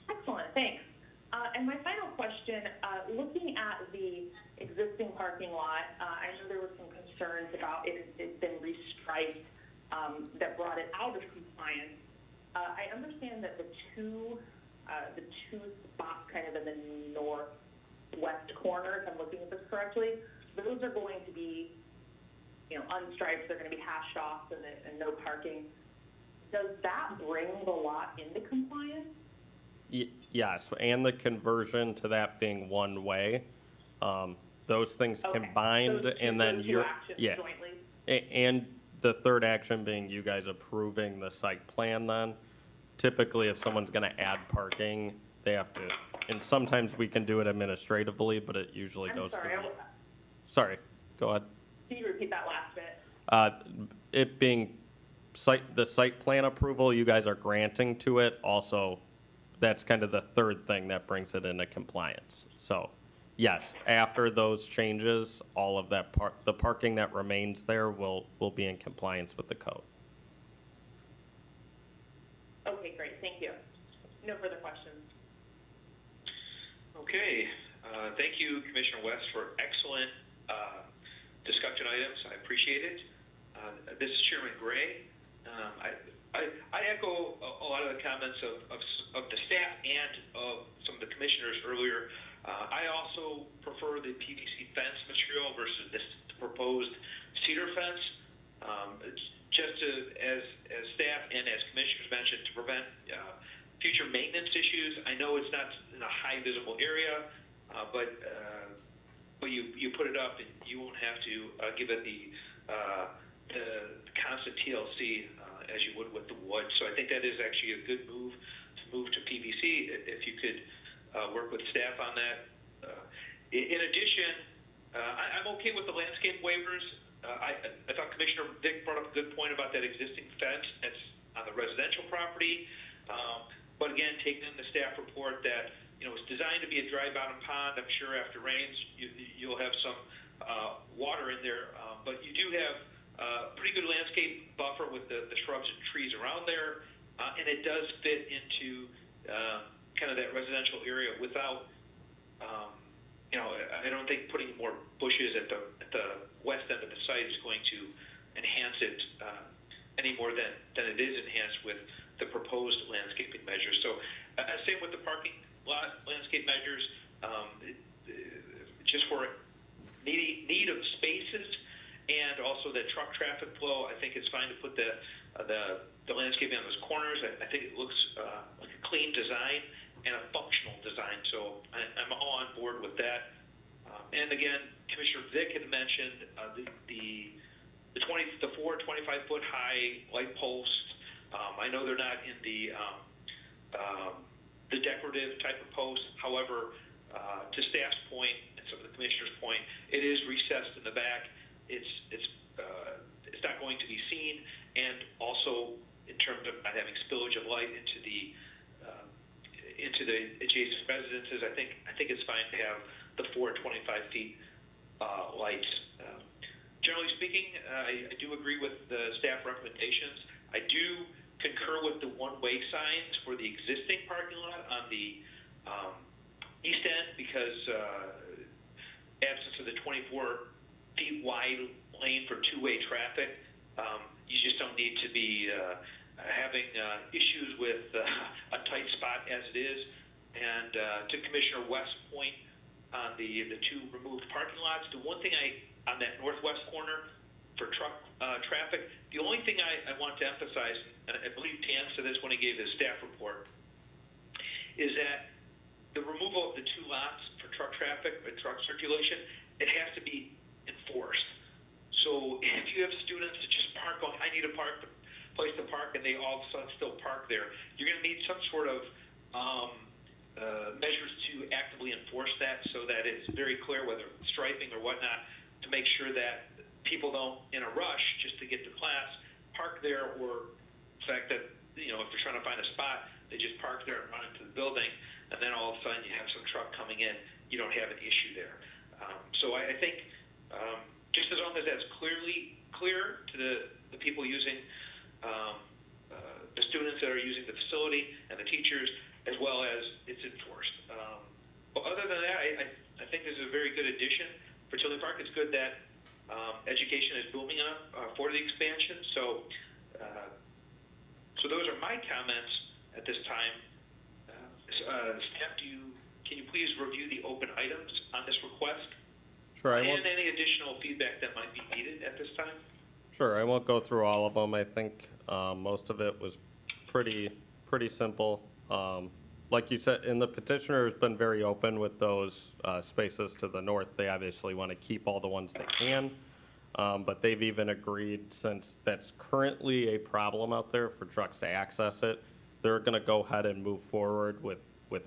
Excellent, thanks. And my final question, looking at the existing parking lot, I know there were some concerns about it had been restriped that brought it out of compliance. I understand that the two spots kind of in the northwest corner, if I'm looking at this correctly, those are going to be, unstriped. They're going to be hashed off and no parking. Does that bring the lot into compliance? Yes, and the conversion to that being one way, those things combined, and then you're, and the third action being you guys approving the site plan then. Typically, if someone's gonna add parking, they have to, and sometimes we can do it administratively, but it usually goes through. Sorry, go ahead. Can you repeat that last bit? It being the site plan approval you guys are granting to it, also, that's kind of the third thing that brings it into compliance. So, yes, after those changes, all of that the parking that remains there will be in compliance with the code. Okay, great, thank you. No further questions. Okay, thank you, Commissioner West, for excellent discussion items. I appreciate it. This is Chairman Gray. I echo a lot of the comments of the staff and of some of the commissioners earlier. I also prefer the PVC fence material versus this proposed cedar fence. Just as staff and as commissioners mentioned, to prevent future maintenance issues. I know it's not in a high visible area, but you put it up and you won't have to give it the constant TLC as you would with the wood. So I think that is actually a good move to move to PVC if you could work with staff on that. In addition, I'm okay with the landscape waivers. I thought Commissioner Vick brought up a good point about that existing fence that's on the residential property. But again, taking in the staff report that it's designed to be a dry bottom pond. I'm sure after rains you'll have some water in there, but you do have pretty good landscape buffer with the shrubs and trees around there, and it does fit into kind of that residential area without, I don't think putting more bushes at the west end of the site is going to enhance it any more than it is enhanced with the proposed landscaping measures. So same with the parking lot landscape measures, just for need of spaces. And also the truck traffic flow, I think it's fine to put the landscaping on those corners. I think it looks like a clean design and a functional design. So I'm all on board with that. And again, Commissioner Vick had mentioned the 4 25-foot high light posts. I know they're not in the decorative type of posts. However, to staff's point and some of the commissioner's point, it is recessed in the back. It's not going to be seen, and also in terms of not having spillage of light into the adjacent residences, I think it's fine to have the 4 25 feet lights. Generally speaking, I do agree with the staff recommendations. I do concur with the one-way signs for the existing parking lot on the east end because absence of the 24 feet wide lane for two-way traffic, you just don't need to be having issues with a tight spot as it is. And to Commissioner West's point on the two removed parking lots, the one thing on that northwest corner for truck traffic, the only thing I want to emphasize, and I believe Dan said this when he gave his staff report, is that the removal of the two lots for truck traffic and truck circulation, it has to be enforced. So if you have students that just park on, I need a place to park, and they all of a sudden still park there, you're going to need some sort of measures to actively enforce that so that it's very clear, whether striping or whatnot, to make sure that people don't, in a rush, just to get to class, park there, or the fact that, you know, if they're trying to find a spot, they just park there and run into the building, and then all of a sudden you have some truck coming in, you don't have an issue there. So I think just as long as that's clear to the people using, the students that are using the facility and the teachers, as well as it's enforced. But other than that, I think this is a very good addition for Tinley Park. It's good that education is booming up for the expansion. So those are my comments at this time. Staff, can you please review the open items on this request? Sure, And any additional feedback that might be needed at this time? Sure, I won't go through all of them. I think most of it was pretty simple. Like you said, and the petitioner has been very open with those spaces to the north. They obviously want to keep all the ones they can, but they've even agreed, since that's currently a problem out there for trucks to access it, they're going to go ahead and move forward with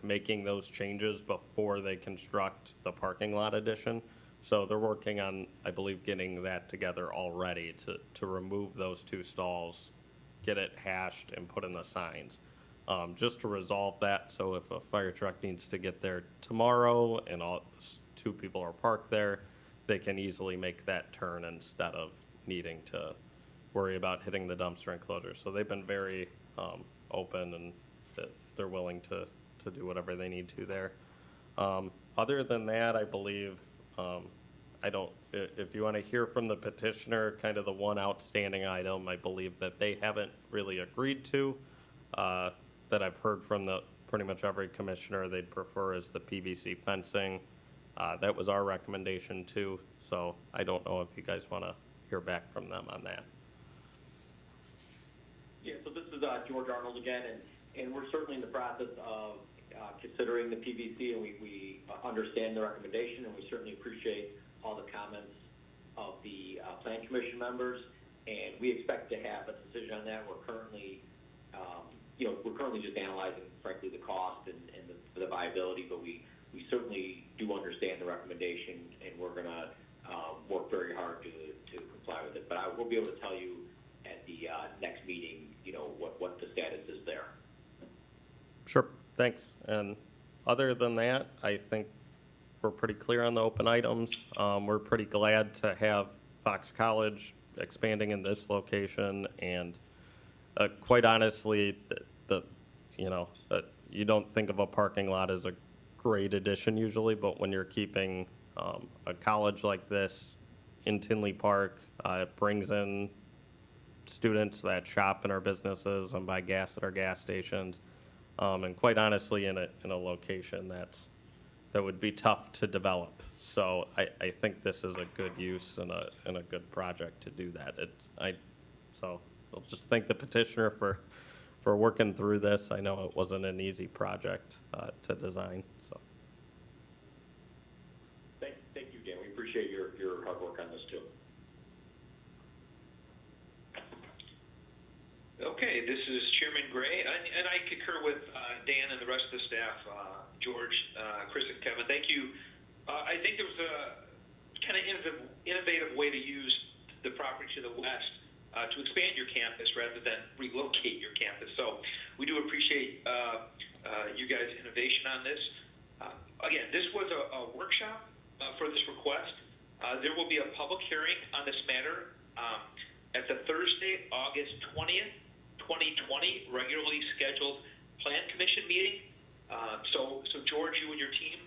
making those changes before they construct the parking lot addition. So they're working on, I believe, getting that together already to remove those 2 stalls, get it hashed, and put in the signs. Just to resolve that, so if a fire truck needs to get there tomorrow and 2 people are parked there, they can easily make that turn instead of needing to worry about hitting the dumpster enclosure. So they've been very open, and that they're willing to do whatever they need to there. Other than that, I believe, if you want to hear from the petitioner, kind of the one outstanding item, I believe that they haven't really agreed to, that I've heard from pretty much every commissioner they'd prefer, is the PVC fencing. That was our recommendation too, so I don't know if you guys want to hear back from them on that. Yeah, so this is George Arnold again, and we're certainly in the process of considering the PVC, and we understand the recommendation, and we certainly appreciate all the comments of the Plan Commission members, and we expect to have a decision on that. We're currently, we're currently just analyzing, frankly, the cost and the viability, but we certainly do understand the recommendation, and we're going to work very hard to comply with it. But I will be able to tell you at the next meeting, what the status is there. Sure, thanks. And other than that, I think we're pretty clear on the open items. We're pretty glad to have Fox College expanding in this location, and quite honestly, you don't think of a parking lot as a great addition usually, but when you're keeping a college like this in Tinley Park, it brings in students that shop in our businesses and buy gas at our gas stations, and quite honestly, in a location that would be tough to develop. So I think this is a good use and a good project to do that. So I'll just thank the petitioner for working through this. I know it wasn't an easy project to design. So Thank you, Dan. We appreciate your hard work on this too. Okay, this is Chairman Gray, and I concur with Dan and the rest of the staff, George, Chris, and Kevin. Thank you. I think there was a kind of innovative way to use the property to the west to expand your campus rather than relocate your campus. So we do appreciate you guys' innovation on this. Again, this was a workshop for this request. There will be a public hearing on this matter at the Thursday, August 20th, 2020, regularly scheduled Plan Commission meeting. So George, you and your team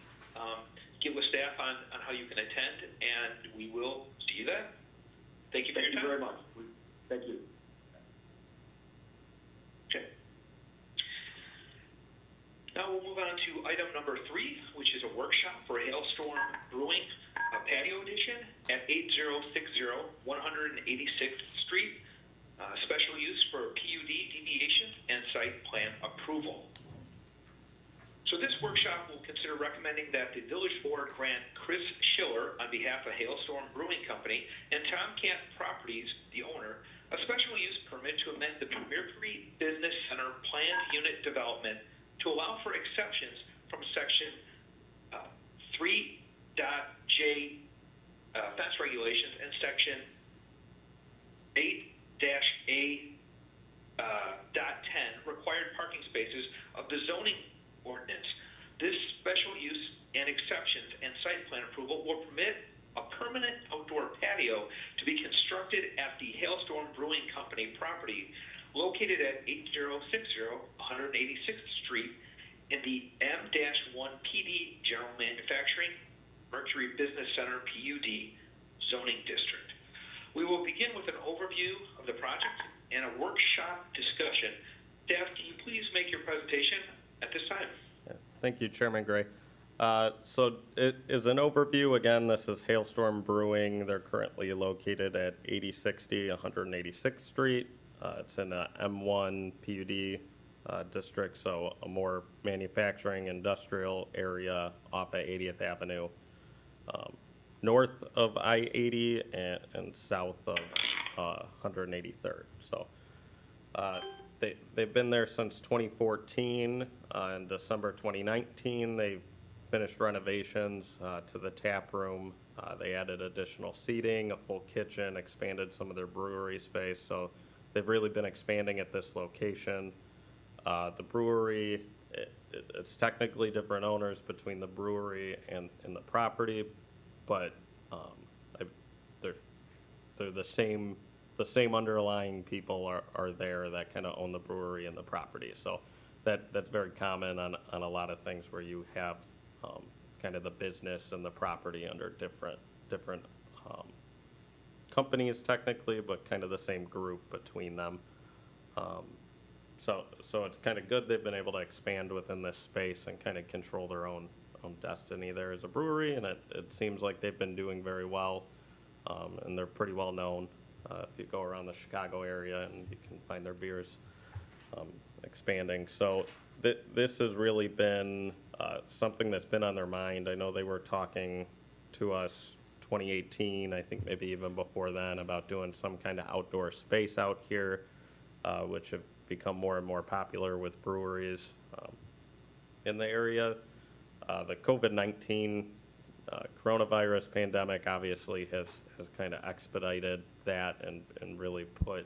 get with staff on how you can attend, and we will see you then. Thank you for your time. Thank you very much. Thank you. Okay. Now we'll move on to item number 3, which is a workshop for Hailstorm Brewing patio edition at 8060 186th Street. Special use for PUD deviation and site plan approval. So this workshop will consider recommending that the Village Board grant Chris Schiller, on behalf of Hailstorm Brewing Company, and Tom Camp Properties, the owner, a special use permit to amend the Mercury Business Center planned unit development to allow for exceptions from Section 3.J fence regulations and Section 8-A.10, required parking spaces of the zoning ordinance. This special use and exceptions and site plan approval will permit a permanent outdoor patio to be constructed at the Hailstorm Brewing Company property located at 8060 186th Street in the M-1 PD General Manufacturing Mercury Business Center PUD zoning district. We will begin with an overview of the project and a workshop discussion. Staff, can you please make your presentation at this time? Thank you, Chairman Gray. So it is an overview. Again, this is Hailstorm Brewing. They're currently located at 8060 186th Street. It's in a M1 PUD district, so a more manufacturing industrial area off at 80th Avenue, north of I-80 and south of 183rd. So they've been there since 2014. In December 2019, they finished renovations to the tap room. They added additional seating, a full kitchen, expanded some of their brewery space. So they've really been expanding at this location. The brewery, it's technically different owners between the brewery and the property, but they're the same underlying people are there that kind of own the brewery and the property. So that's very common on a lot of things where you have kind of the business and the property under different companies technically, but kind of the same group between them. So it's kind of good they've been able to expand within this space and kind of control their own destiny there as a brewery, and it seems like they've been doing very well, and they're pretty well known. If you go around the Chicago area, and you can find their beers expanding. So this has really been something that's been on their mind. I know they were talking to us 2018, I think maybe even before then, about doing some kind of outdoor space out here, which have become more and more popular with breweries in the area. The COVID-19 coronavirus pandemic obviously has kind of expedited that and really put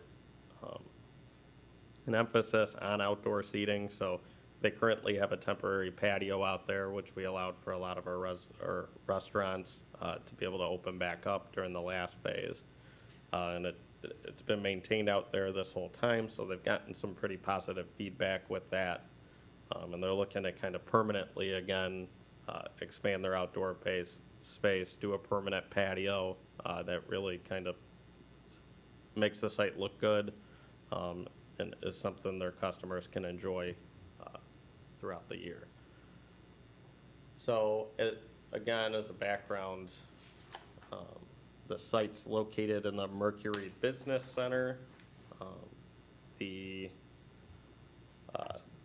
an emphasis on outdoor seating. So they currently have a temporary patio out there, which we allowed for a lot of our restaurants to be able to open back up during the last phase. And it's been maintained out there this whole time, so they've gotten some pretty positive feedback with that. And they're looking to kind of permanently, again, expand their outdoor space, do a permanent patio that really kind of makes the site look good, and is something their customers can enjoy throughout the year. So, again, as a background, the site's located in the Mercury Business Center. The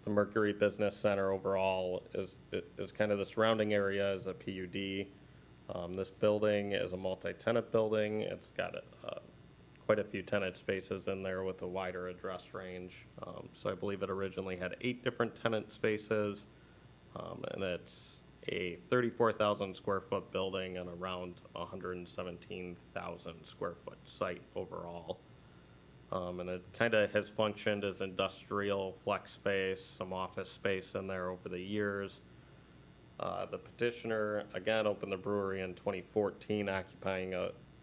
Mercury Business Center overall is kind of the surrounding area is a PUD. This building is a multi-tenant building. It's got quite a few tenant spaces in there with a wider address range. So I believe it originally had 8 different tenant spaces, and it's a 34,000 square foot building and around 117,000 square foot site overall. And it kind of has functioned as industrial flex space, some office space in there over the years. The petitioner, again, opened the brewery in 2014, occupying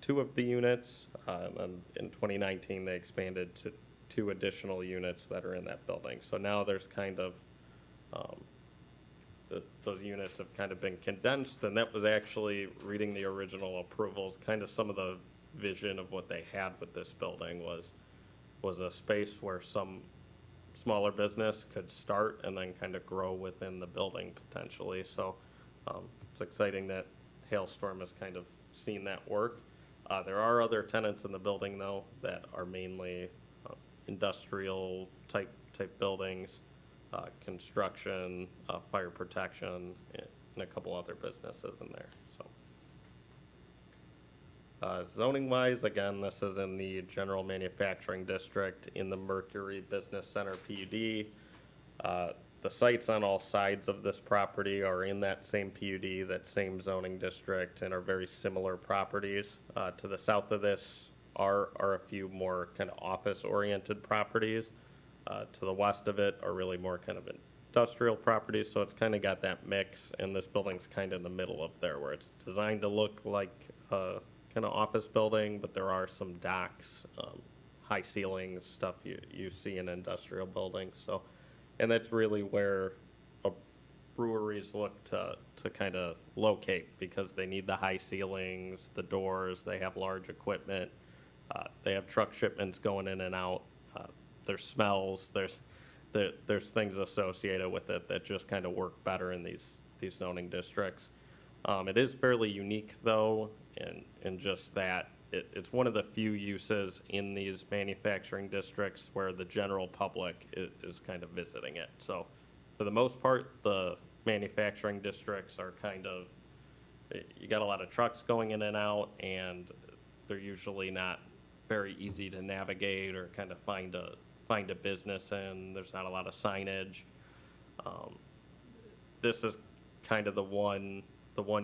2 of the units. And in 2019, they expanded to 2 additional units that are in that building. So now there's kind of, those units have kind of been condensed, and that was actually, reading the original approvals, kind of some of the vision of what they had with this building was a space where some smaller business could start and then kind of grow within the building potentially. So it's exciting that Hailstorm has kind of seen that work. There are other tenants in the building though that are mainly industrial type buildings, construction, fire protection, and a couple other businesses in there. So zoning wise, again, this is in the general manufacturing district in the Mercury Business Center PUD. The sites on all sides of this property are in that same PUD, that same zoning district, and are very similar properties. To the south of this are a few more kind of office-oriented properties. To the west of it are really more kind of industrial properties, so it's kind of got that mix, and this building's kind of in the middle of there, where it's designed to look like a kind of office building, but there are some docks, high ceilings, stuff you see in industrial buildings. So, and that's really where breweries look to kind of locate, because they need the high ceilings, the doors, they have large equipment, they have truck shipments going in and out, there's smells, there's things associated with it that just kind of work better in these zoning districts. It is fairly unique, though, in just that it's one of the few uses in these manufacturing districts where the general public is kind of visiting it. So for the most part, the manufacturing districts are kind of, you got a lot of trucks going in and out, and they're usually not very easy to navigate or kind of find a business in. There's not a lot of signage. This is kind of the one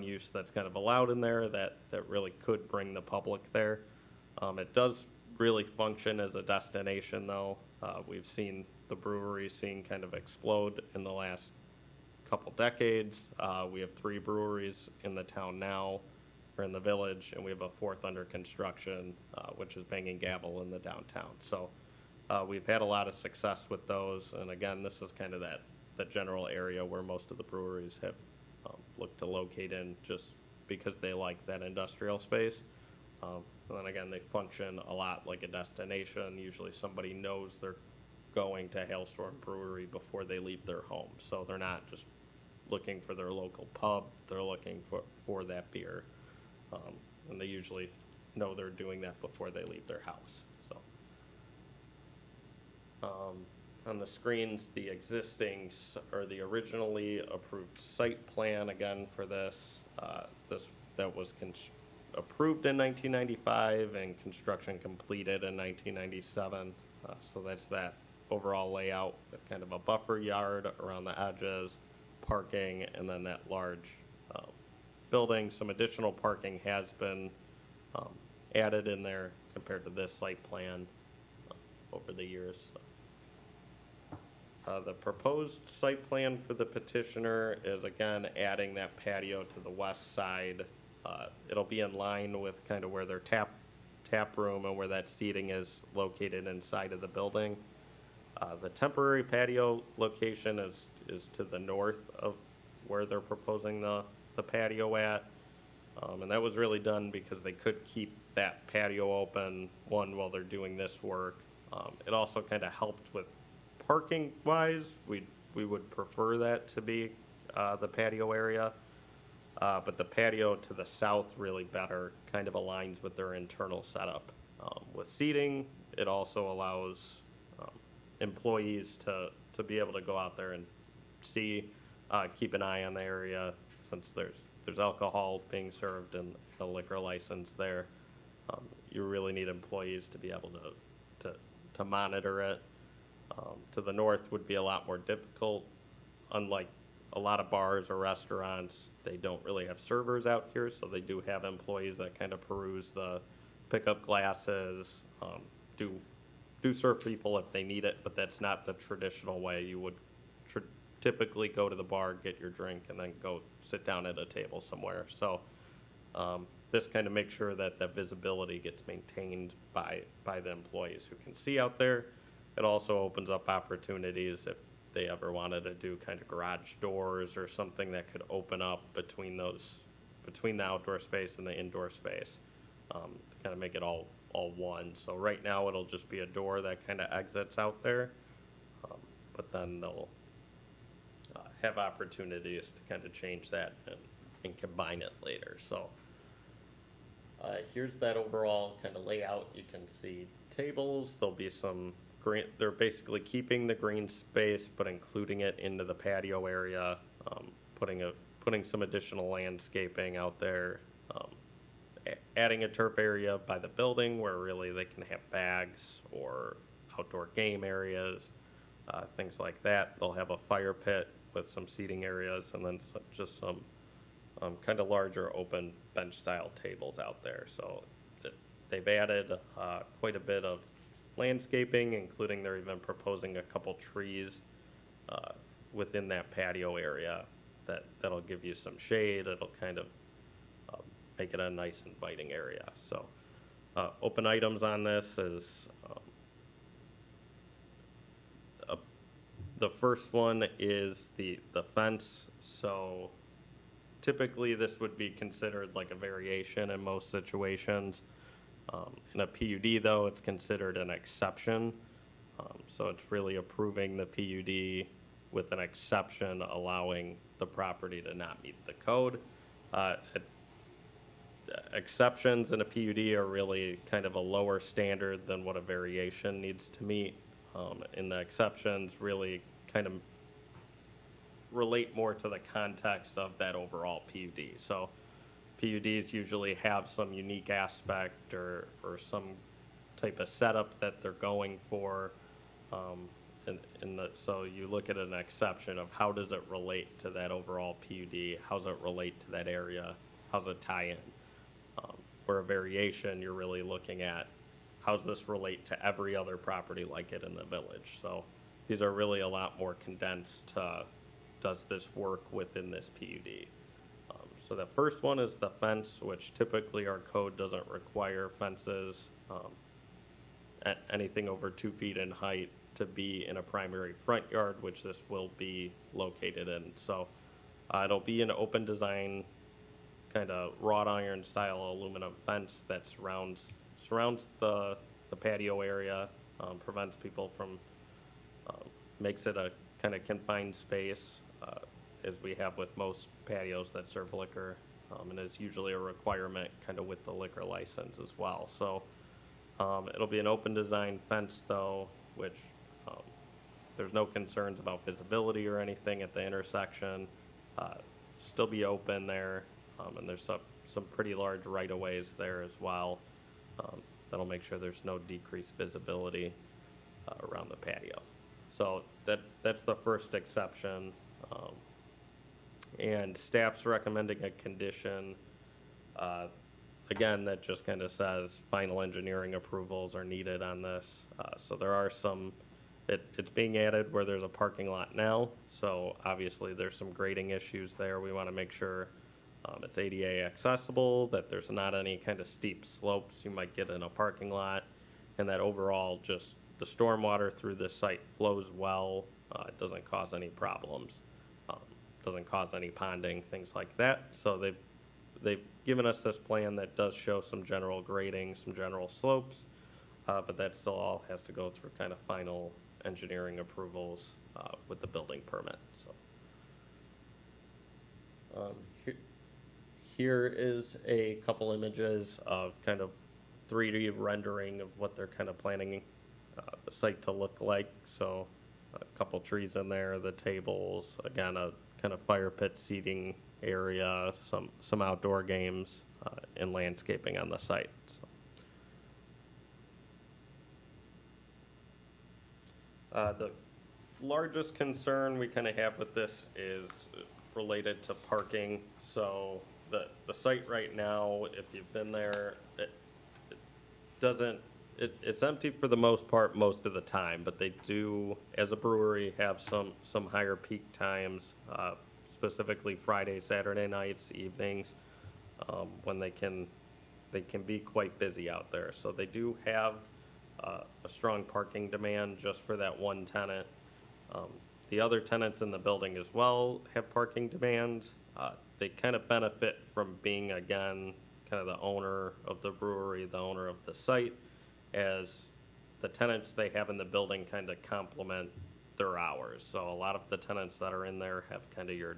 use that's kind of allowed in there that really could bring the public there. It does really function as a destination, though. We've seen the brewery scene kind of explode in the last couple decades. We have 3 breweries in the town now, or in the village, and we have a 4th under construction, which is Banging Gavel in the downtown. So we've had a lot of success with those, and again, this is kind of that general area where most of the breweries have looked to locate in, just because they like that industrial space. And then again, they function a lot like a destination. Usually somebody knows they're going to Hailstorm Brewery before they leave their home, so they're not just looking for their local pub, they're looking for that beer. And they usually know they're doing that before they leave their house. So, on the screens, the existing, or the originally approved site plan, again, for this, that was approved in 1995 and construction completed in 1997. So that's that overall layout with kind of a buffer yard around the edges, parking, and then that large building. Some additional parking has been added in there compared to this site plan over the years. The proposed site plan for the petitioner is, again, adding that patio to the west side. It'll be in line with kind of where their tap room and where that seating is located inside of the building. The temporary patio location is to the north of where they're proposing the patio at. And that was really done because they could keep that patio open, one, while they're doing this work. It also kind of helped with parking wise. We would prefer that to be the patio area. But the patio to the south really better kind of aligns with their internal setup. With seating, it also allows employees to be able to go out there and see, keep an eye on the area, since there's alcohol being served and a liquor license there. You really need employees to be able to monitor it. To the north would be a lot more difficult. Unlike a lot of bars or restaurants, they don't really have servers out here, so they do have employees that kind of peruse pick up glasses, do serve people if they need it, but that's not the traditional way. You would typically go to the bar, get your drink, and then go sit down at a table somewhere. So this kind of makes sure that the visibility gets maintained by the employees who can see out there. It also opens up opportunities if they ever wanted to do kind of garage doors or something that could open up between the outdoor space and the indoor space, to kind of make it all one. So right now it'll just be a door that kind of exits out there, but then they'll have opportunities to kind of change that and combine it later. So here's that overall kind of layout. You can see tables. There'll be some green. They're basically keeping the green space, but including it into the patio area, putting some additional landscaping out there, adding a turf area by the building where really they can have bags or outdoor game areas, things like that. They'll have a fire pit with some seating areas, and then just some kind of larger open bench style tables out there. So they They've added quite a bit of landscaping, including they're even proposing a couple trees within that patio area that'll give you some shade. It'll kind of make it a nice inviting area. So open items on this is the first one is the fence. So typically this would be considered like a variation in most situations. In a PUD though, it's considered an exception. So it's really approving the PUD with an exception allowing the property to not meet the code. Exceptions in a PUD are really kind of a lower standard than what a variation needs to meet. And the exceptions really kind of relate more to the context of that overall PUD. So PUDs usually have some unique aspect or some type of setup that they're going for. So you look at an exception of how does it relate to that overall PUD? How does it relate to that area? How's it tie in? Where a variation, you're really looking at how does this relate to every other property like it in the village? So these are really a lot more condensed to does this work within this PUD? So the first one is the fence, which typically our code doesn't require fences at anything over 2 feet in height to be in a primary front yard, which this will be located in. So it'll be an open design, kind of wrought iron style aluminum fence that surrounds the patio area, prevents people from, makes it a kind of confined space, as we have with most patios that serve liquor, and is usually a requirement kind of with the liquor license as well. So it'll be an open design fence though, which there's no concerns about visibility or anything at the intersection. Still be open there, and there's some pretty large right-of-ways there as well. That'll make sure there's no decreased visibility around the patio. So that's the first exception. And staff's recommending a condition, again, that just kind of says final engineering approvals are needed on this. So there are some, it's being added where there's a parking lot now. So obviously there's some grading issues there. We want to make sure it's ADA accessible, that there's not any kind of steep slopes you might get in a parking lot, and that overall just the stormwater through this site flows well. It doesn't cause any problems, doesn't cause any ponding, things like that. So they've given us this plan that does show some general grading, some general slopes, but that still all has to go through kind of final engineering approvals with the building permit. So here is a couple images of kind of 3D rendering of what they're kind of planning the site to look like. So a couple trees in there, the tables, again, a kind of fire pit seating area, some outdoor games, and landscaping on the site. So. The largest concern we kind of have with this is related to parking. So the site right now, if you've been there, it's empty for the most part most of the time, but they do, as a brewery, have some higher peak times, specifically Friday, Saturday nights, evenings, when they can be quite busy out there. So they do have a strong parking demand just for that one tenant. The other tenants in the building as well have parking demand. They kind of benefit from being, again, kind of the owner of the brewery, the owner of the site, as the tenants they have in the building kind of complement their hours. So a lot of the tenants that are in there have kind of your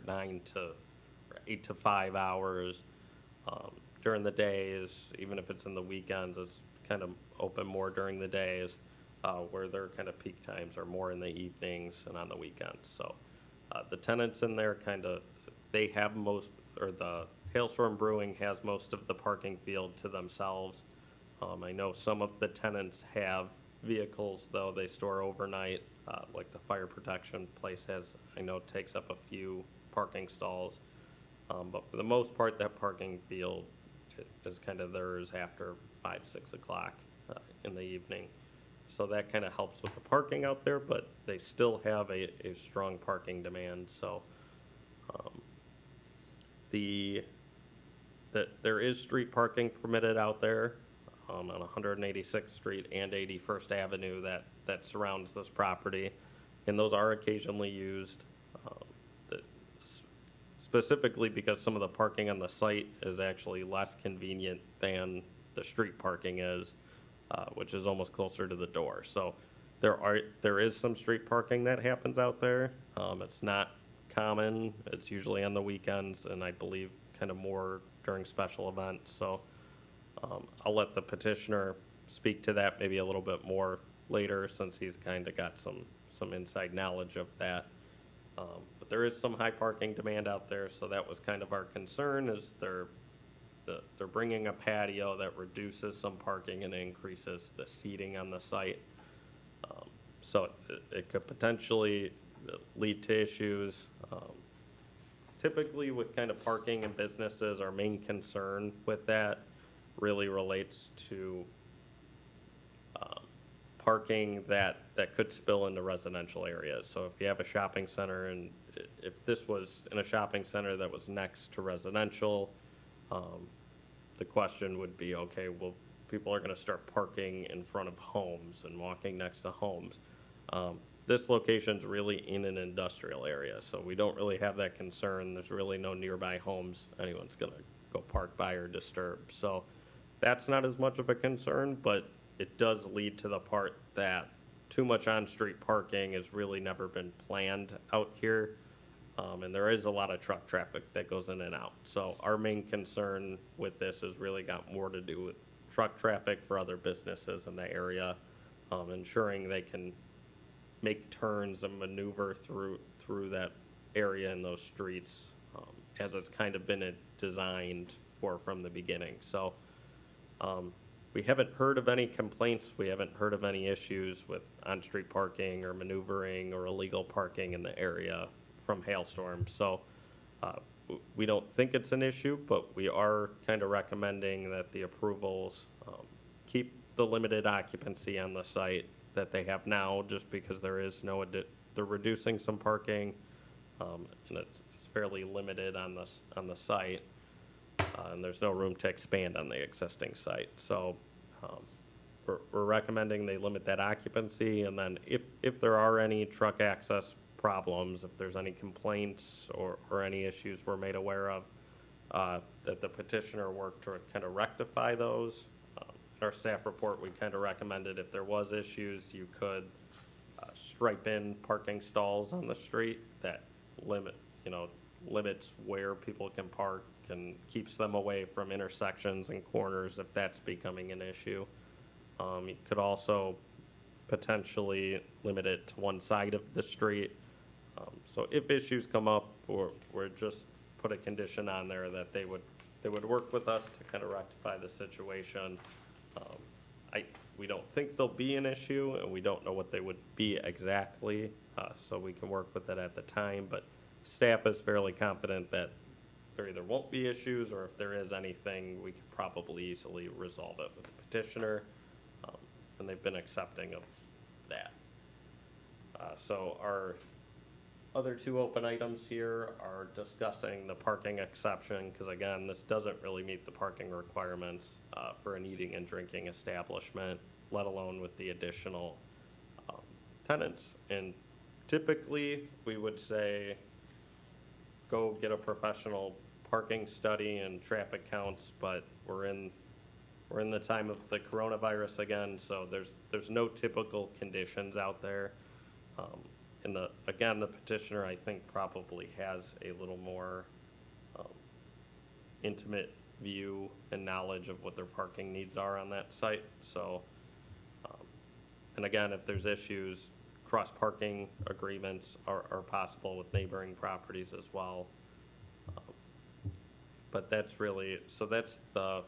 8 to 5 hours during the days. Even if it's in the weekends, it's kind of open more during the days, where their kind of peak times are more in the evenings and on the weekends. So the tenants in there kind of, they have most, or the Hailstorm Brewing has most of the parking field to themselves. I know some of the tenants have vehicles, though they store overnight, like the fire protection place has, I know, takes up a few parking stalls. But for the most part, that parking field is kind of theirs after 5, 6 o'clock in the evening. So that kind of helps with the parking out there, but they still have a strong parking demand. So there is street parking permitted out there on 186th Street and 81st Avenue that surrounds this property, and those are occasionally used. Specifically because some of the parking on the site is actually less convenient than the street parking is, which is almost closer to the door. So there is some street parking that happens out there. It's not common. It's usually on the weekends, and I believe kind of more during special events. So I'll let the petitioner speak to that maybe a little bit more later, since he's kind of got some inside knowledge of that. But there is some high parking demand out there, so that was kind of our concern, is they're bringing a patio that reduces some parking and increases the seating on the site. So it could potentially lead to issues. Typically with kind of parking and businesses, our main concern with that really relates to parking that could spill into residential areas. So if you have a shopping center, and if this was in a shopping center that was next to residential, the question would be, okay, well, people are going to start parking in front of homes and walking next to homes. This location's really in an industrial area, so we don't really have that concern. There's really no nearby homes anyone's going to go park by or disturb. So that's not as much of a concern, but it does lead to the part that too much on-street parking has really never been planned out here. And there is a lot of truck traffic that goes in and out. So our main concern with this has really got more to do with truck traffic for other businesses in the area, ensuring they can make turns and maneuver through that area and those streets, as it's kind of been designed for from the beginning. So we haven't heard of any complaints. We haven't heard of any issues with on-street parking or maneuvering or illegal parking in the area from hailstorms. So we don't think it's an issue, but we are kind of recommending that the approvals keep the limited occupancy on the site that they have now, just because there is they're reducing some parking, and it's fairly limited on the site, and there's no room to expand on the existing site. So we're recommending they limit that occupancy, and then if there are any truck access problems, if there's any complaints or any issues we're made aware of, that the petitioner work to kind of rectify those. In our staff report, we kind of recommended if there was issues, you could stripe in parking stalls on the street that limits where people can park and keeps them away from intersections and corners if that's becoming an issue. You could also potentially limit it to one side of the street. So if issues come up, we're just put a condition on there that they would work with us to kind of rectify the situation. We don't think there'll be an issue, and we don't know what they would be exactly, so we can work with it at the time. But staff is fairly confident that there either won't be issues, or if there is anything, we could probably easily resolve it with the petitioner, and they've been accepting of that. So our other two open items here are discussing the parking exception, because again, this doesn't really meet the parking requirements for an eating and drinking establishment, let alone with the additional tenants. And typically, we would say, go get a professional parking study and traffic counts, but we're in the time of the coronavirus again, so there's no typical conditions out there. And the petitioner, I think, probably has a little more intimate view and knowledge of what their parking needs are on that site. So, and again, if there's issues, cross-parking agreements are possible with neighboring properties as well. But that's really, so that's the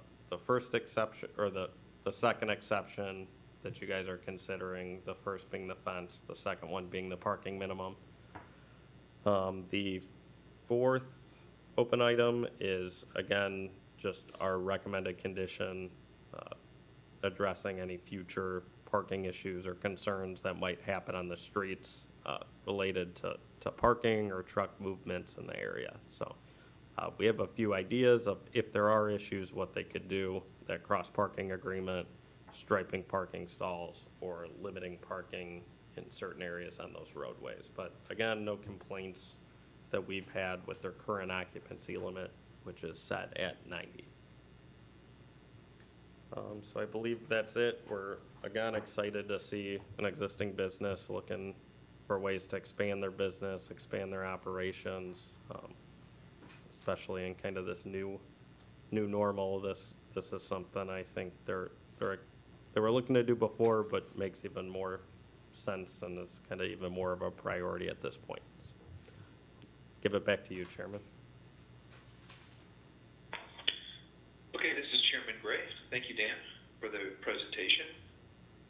first exception, or the second exception that you guys are considering, the first being the fence, the second one being the parking minimum. The fourth open item is, again, just our recommended condition addressing any future parking issues or concerns that might happen on the streets related to parking or truck movements in the area. So we have a few ideas of if there are issues, what they could do, that cross-parking agreement, striping parking stalls, or limiting parking in certain areas on those roadways. But again, no complaints that we've had with their current occupancy limit, which is set at 90. So I believe that's it. We're, again, excited to see an existing business looking for ways to expand their business, expand their operations, especially in kind of this new normal. This is something I think they were looking to do before, but makes even more sense and is kind of even more of a priority at this point. So, give it back to you, Chairman. Okay, this is Chairman Gray. Thank you, Dan, for the presentation.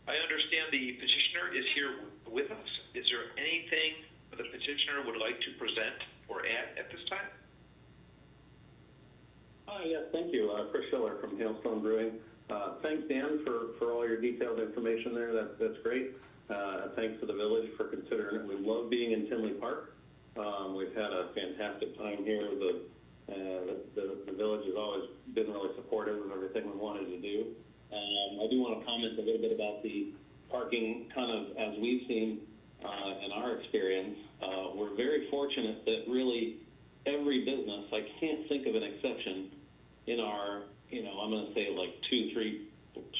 I understand the petitioner is here with us. Is there anything the petitioner would like to present or add at this time? Yes, thank you. Chris Schiller from Hailstone Brewing. Thanks, Dan, for all your detailed information there. That's great. Thanks to the village for considering it. We love being in Tinley Park. We've had a fantastic time here. The village has always been really supportive of everything we wanted to do. I do want to comment a little bit about the parking, kind of as we've seen in our experience. We're very fortunate that really every business, I can't think of an exception in our, I'm going to say like 2-3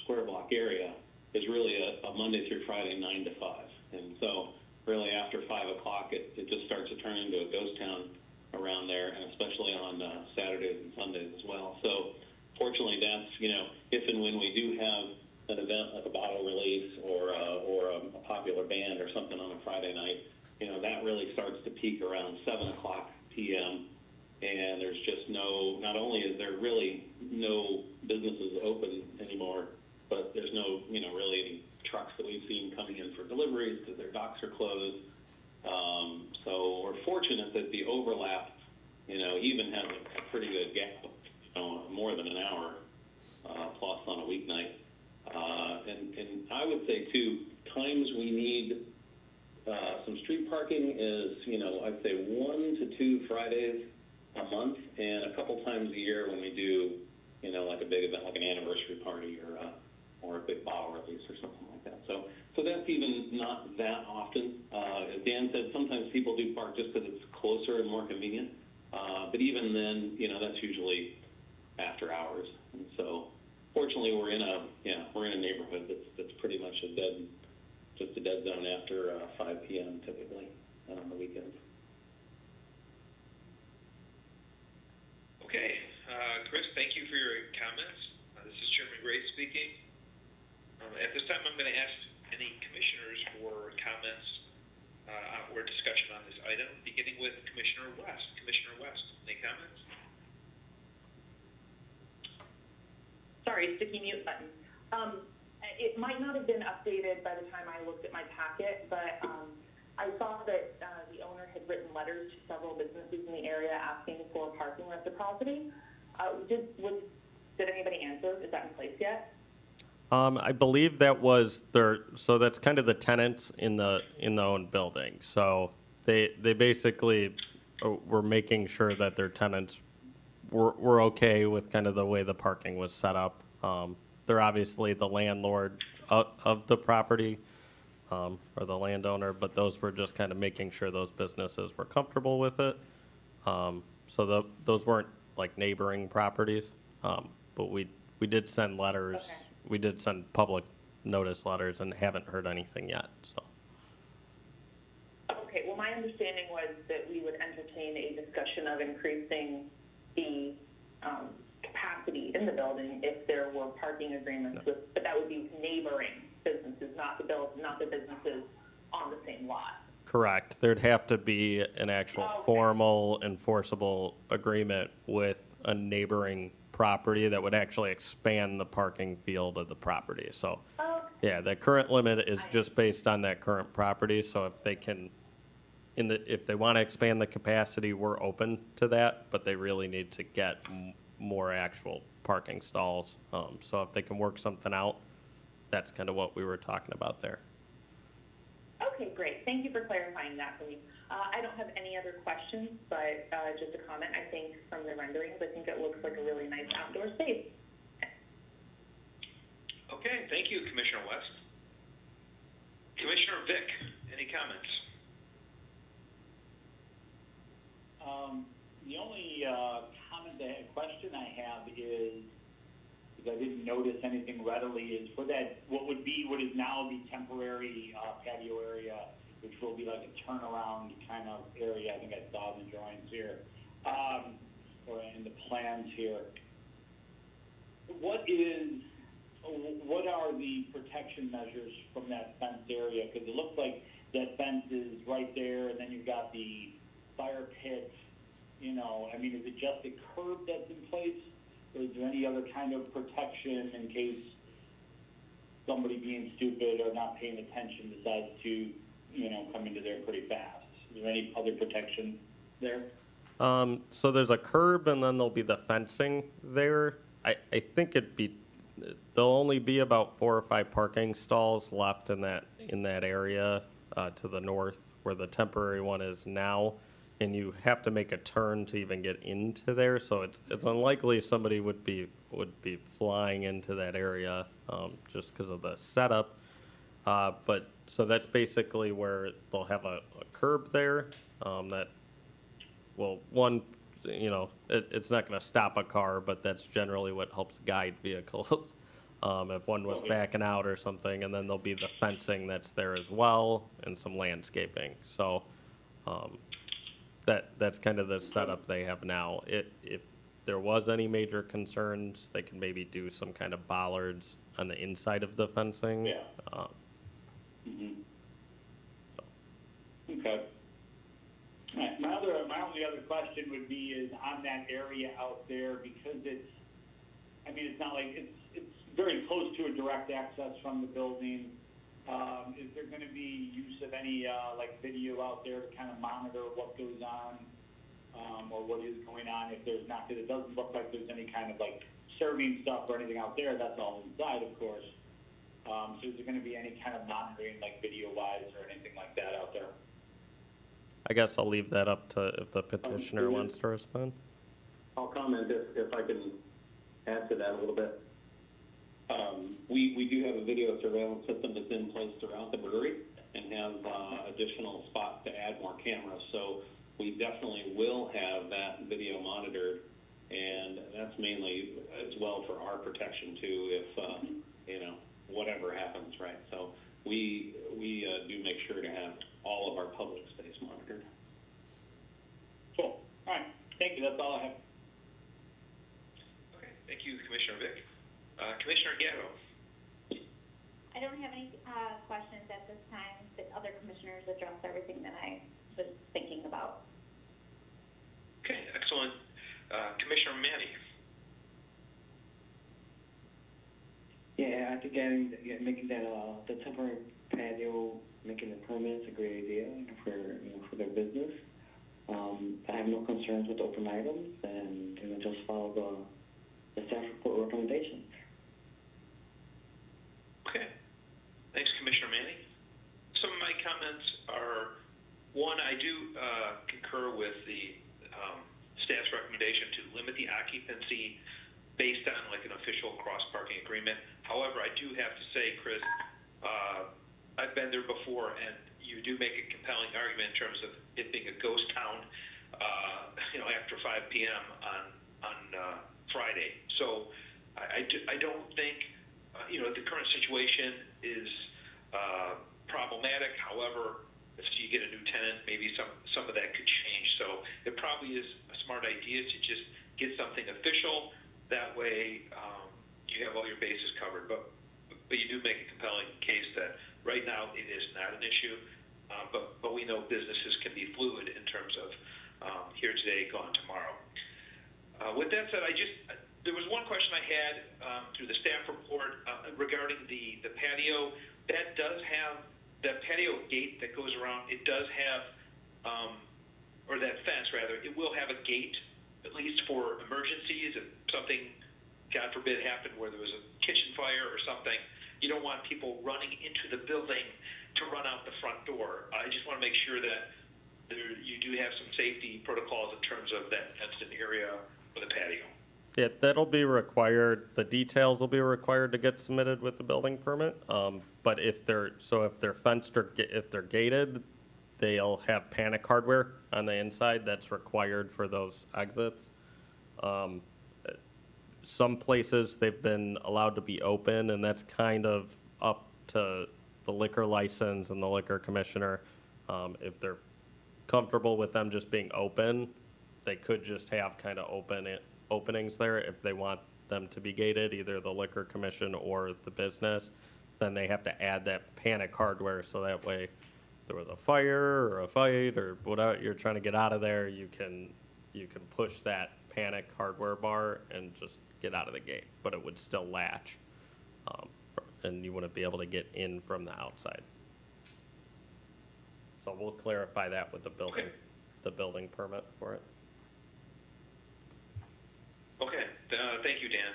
square block area is really a Monday through Friday 9 to 5. And so really after 5 o'clock, it just starts to turn into a ghost town around there, and especially on Saturdays and Sundays as well. So fortunately, that's, if and when we do have an event like a bottle release or a popular band or something on a Friday night, that really starts to peak around 7 o'clock p.m. And there's just not only is there really no businesses open anymore, but there's no, really any trucks that we've seen coming in for deliveries because their docks are closed. So we're fortunate that the overlap, even has a pretty good gap, more than an hour plus on a weeknight. And I would say, too, times we need some street parking is, I'd say 1 to 2 Fridays a month, and a couple times a year when we do, like a big event, like an anniversary party or a big bottle release or something like that. So that's even not that often. As Dan said, sometimes people do park just because it's closer and more convenient. But even then, that's usually after hours. And so, fortunately, we're in a neighborhood that's pretty much just a dead zone after 5 p.m. typically on the weekends. Okay, Chris, thank you for your comments. This is Chairman Gray speaking. At this time, I'm going to ask any commissioners for comments or discussion on this item, beginning with Commissioner West. Commissioner West, any comments? Sorry, sticky mute button. It might not have been updated by the time I looked at my packet, but I saw that the owner had written letters to several businesses in the area asking for parking reciprocity. Did anybody answer? Is that in place yet? I believe that was so that's kind of the tenants in the owned building. So they basically were making sure that their tenants were okay with kind of the way the parking was set up. They're obviously the landlord of the property, or the landowner, but those were just kind of making sure those businesses were comfortable with it. So those weren't like neighboring properties, but we did send letters. Okay. We did send public notice letters and haven't heard anything yet. So. Okay, well, my understanding was that we would entertain a discussion of increasing the capacity in the building if there were parking agreements with, but that would be neighboring businesses, not the businesses on the same lot. Correct. There'd have to be an actual formal enforceable agreement with a neighboring property that would actually expand the parking field of the property. So, yeah, the current limit is just based on that current property. So if they can, if they want to expand the capacity, we're open to that, but they really need to get more actual parking stalls. So if they can work something out that's kind of what we were talking about there. Okay, great. Thank you for clarifying that for me. I don't have any other questions, but just a comment. I think from the renderings, I think it looks like a really nice outdoor space. Okay, thank you, Commissioner West. Commissioner Vick, any comments? The only question I have is, because I didn't notice anything readily, is for that, what is now the temporary patio area, which will be like a turnaround kind of area. I think I saw in the drawings here, or in the plans here. What are the protection measures from that fenced area? Because it looks like that fence is right there, and then you've got the fire pit. You know, I mean, is it just a curb that's in place, or is there any other kind of protection in case somebody being stupid or not paying attention decides to, you know, come into there pretty fast? Is there any other protection there? So there's a curb, and then there'll be the fencing there. I think there'll only be about 4 or 5 parking stalls left in that area to the north where the temporary one is now. And you have to make a turn to even get into there, so it's unlikely somebody would be flying into that area just because of the setup. But so that's basically where they'll have a curb there that will, one, you know, it's not going to stop a car, but that's generally what helps guide vehicles if one was backing out or something. And then there'll be the fencing that's there as well, and some landscaping. So. That's kind of the setup they have now. If there was any major concerns, they can maybe do some kind of bollards on the inside of the fencing. Yeah. Okay. All right. My only other question would be is on that area out there, because it's not like it's very close to a direct access from the building. Is there going to be use of any like video out there to kind of monitor what goes on or what is going on? If there's not, because it doesn't look like there's any kind of like serving stuff or anything out there. That's all inside, of course. So is there going to be any kind of monitoring, like video-wise or anything like that out there? I guess I'll leave that up to if the petitioner wants to respond. I'll comment if I can add to that a little bit. We do have a video surveillance system that's in place throughout the brewery and have additional spots to add more cameras. So we definitely will have that video monitored, and that's mainly as well for our protection too, if you know, whatever happens, right? So we do make sure to have all of our public space monitored. Cool. All right. Thank you. That's all I have. Okay, thank you, Commissioner Vick. Commissioner Gatto. I don't have any questions at this time. The other commissioners addressed everything that I was thinking about. Okay, excellent. Commissioner Manny. Yeah, I think making that the temporary patio, making the permit is a great idea for their business. I have no concerns with open items, and just follow the staff report recommendations. Okay. Thanks, Commissioner Manning. Some of my comments are, one, I do concur with the staff's recommendation to limit the occupancy based on like an official cross-parking agreement. However, I do have to say, Chris, I've been there before, and you do make a compelling argument in terms of it being a ghost town, after 5 p.m. on Friday. So I don't think, the current situation is problematic. However, if you get a new tenant, maybe some of that could change. So it probably is a smart idea to just get something official. That way, you have all your bases covered. But you do make a compelling case that right now it is not an issue. But we know businesses can be fluid in terms of here today, gone tomorrow. With that said, there was one question I had through the staff report regarding the patio. That does have, that patio gate that goes around, it does have, or that fence rather, it will have a gate, at least for emergencies. If something, God forbid, happened where there was a kitchen fire or something, you don't want people running into the building to run out the front door. I just want to make sure that you do have some safety protocols in terms of that fenced-in area for the patio. Yeah, that'll be required, the details will be required to get submitted with the building permit. But if they're fenced or if they're gated, they'll have panic hardware on the inside that's required for those exits. Some places, they've been allowed to be open, and that's kind of up to the liquor license and the liquor commissioner. If they're comfortable with them just being open, they could just have kind of openings there. If they want them to be gated, either the liquor commission or the business, then they have to add that panic hardware, so that way if there was a fire or a fight or whatever, you're trying to get out of there, you can push that panic hardware bar and just get out of the gate, but it would still latch, and you wouldn't be able to get in from the outside. So we'll clarify that with the building, Okay. the building permit for it. Okay, thank you, Dan.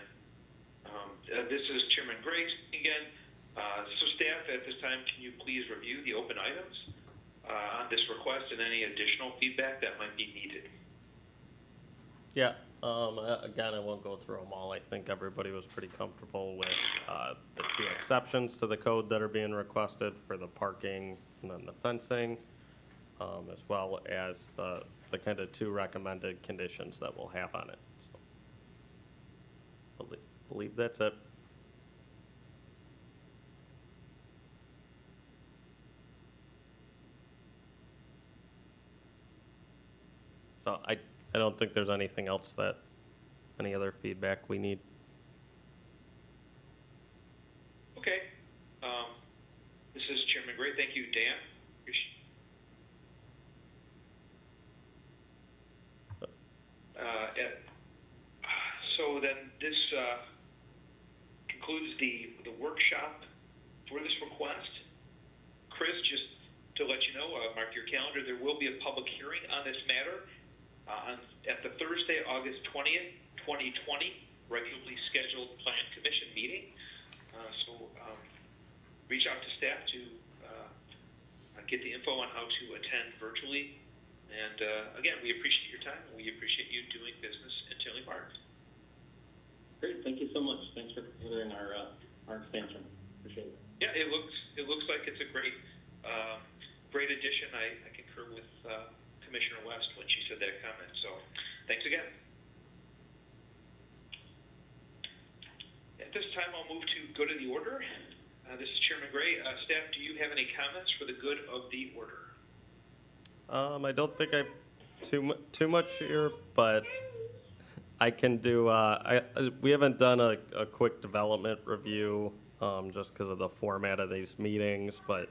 This is Chairman Gray again. So staff, at this time, can you please review the open items on this request and any additional feedback that might be needed? Yeah, again, I won't go through them all. I think everybody was pretty comfortable with the two exceptions to the code that are being requested for the parking and then the fencing, as well as the kind of two recommended conditions that we'll have on it. So, believe that's it. So I don't think there's anything else any other feedback we need. Okay. This is Chairman Gray. Thank you, Dan. So then this concludes the workshop for this request. Chris, just to let you know, mark your calendar, there will be a public hearing on this matter at the Thursday, August 20th, 2020, regularly scheduled Plan Commission meeting. So reach out to staff to get the info on how to attend virtually. And again, we appreciate your time, and we appreciate you doing business in Tinley Park. Great, thank you so much. Thanks for considering our expansion. Appreciate it. Yeah, it looks like it's a great addition. I concur with Commissioner West when she said that comment. So, thanks again. At this time, I'll move to go to the order. This is Chairman Gray. Staff, do you have any comments for the good of the order? I don't think I have too much here, but I can do. We haven't done a quick development review just because of the format of these meetings, but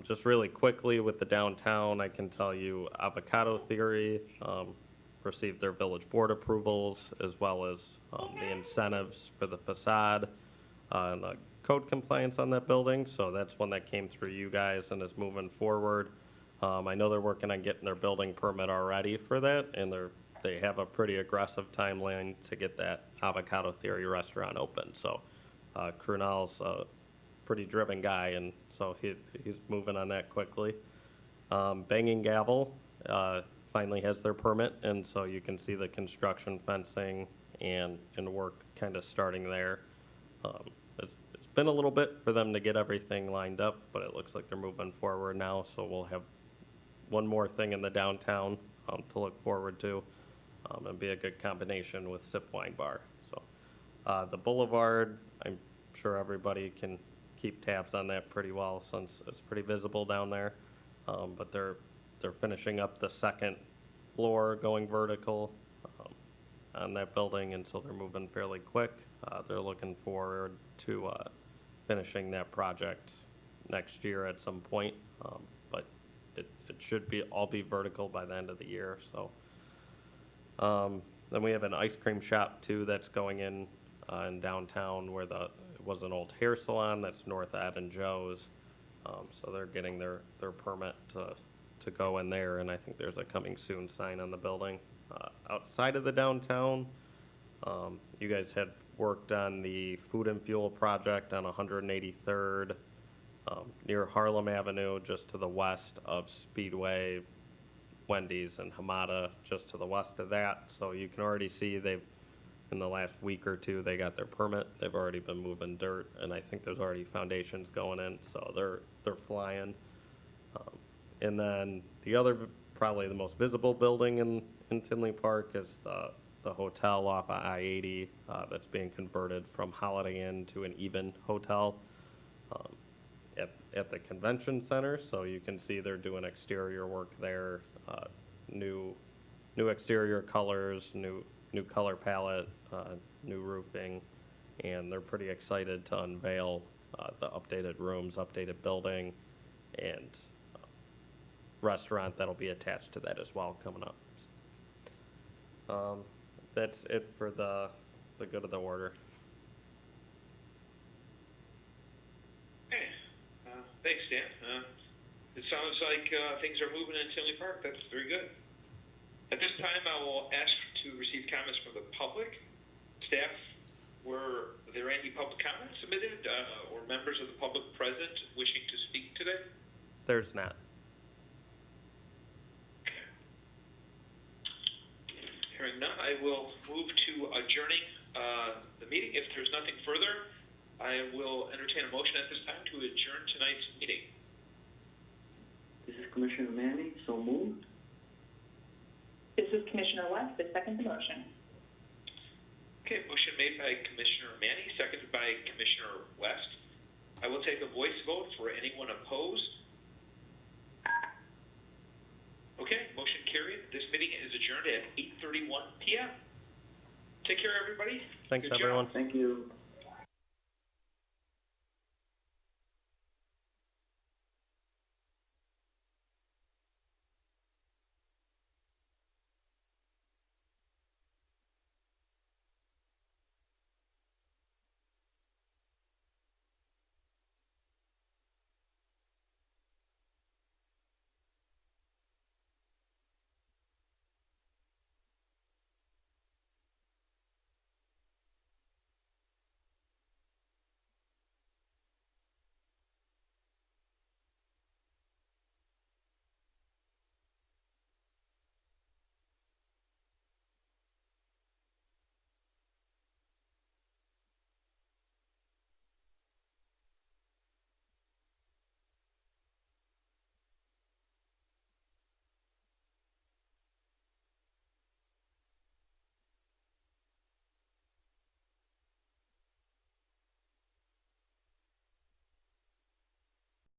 just really quickly with the downtown, I can tell you Avocado Theory received their village board approvals, as well as the incentives for the facade and the code compliance on that building. So that's one that came through you guys and is moving forward. I know they're working on getting their building permit already for that, and they have a pretty aggressive timeline to get that Avocado Theory restaurant open. So Krunal's a pretty driven guy, and so he's moving on that quickly. Banging Gavel finally has their permit, and so you can see the construction, fencing, and work kind of starting there. It's been a little bit for them to get everything lined up, but it looks like they're moving forward now, so we'll have one more thing in the downtown to look forward to, and be a good combination with Sip Wine Bar. So the Boulevard, I'm sure everybody can keep tabs on that pretty well since it's pretty visible down there, but they're finishing up the second floor going vertical on that building, and so they're moving fairly quick. They're looking forward to finishing that project next year at some point, but it should all be vertical by the end of the year. So then we have an ice cream shop too that's going in downtown where it was an old hair salon that's north of Ed and Joe's. So they're getting their permit to go in there, and I think there's a coming soon sign on the building. Outside of the downtown, you guys had worked on the food and fuel project on 183rd, near Harlem Avenue, just to the west of Speedway, Wendy's, and Hamada, just to the west of that. So you can already see they've, in the last week or two, they got their permit. They've already been moving dirt, and I think there's already foundations going in, so they're flying. And then the other, probably the most visible building in Tinley Park is the hotel off of I-80 that's being converted from Holiday Inn to an Even Hotel at the convention center. So you can see they're doing exterior work there, new exterior colors, new color palette, new roofing, and they're pretty excited to unveil the updated rooms, updated building, and restaurant that'll be attached to that as well coming up. That's it for the good of the order. Okay, thanks, Dan. It sounds like things are moving in Tinley Park. That's very good. At this time, I will ask to receive comments from the public. Staff, were there any public comments submitted or members of the public present wishing to speak today? There's not. Hearing none, I will move to adjourning the meeting. If there's nothing further, I will entertain a motion at this time to adjourn tonight's meeting. This is Commissioner Manning, so moved. This is Commissioner West, I second the motion. Okay, motion made by Commissioner Manning, seconded by Commissioner West. I will take a voice vote for anyone opposed. Okay, motion carried. This meeting is adjourned at 8:31 p.m. Take care, everybody. Thanks, Good job. everyone. Thank you.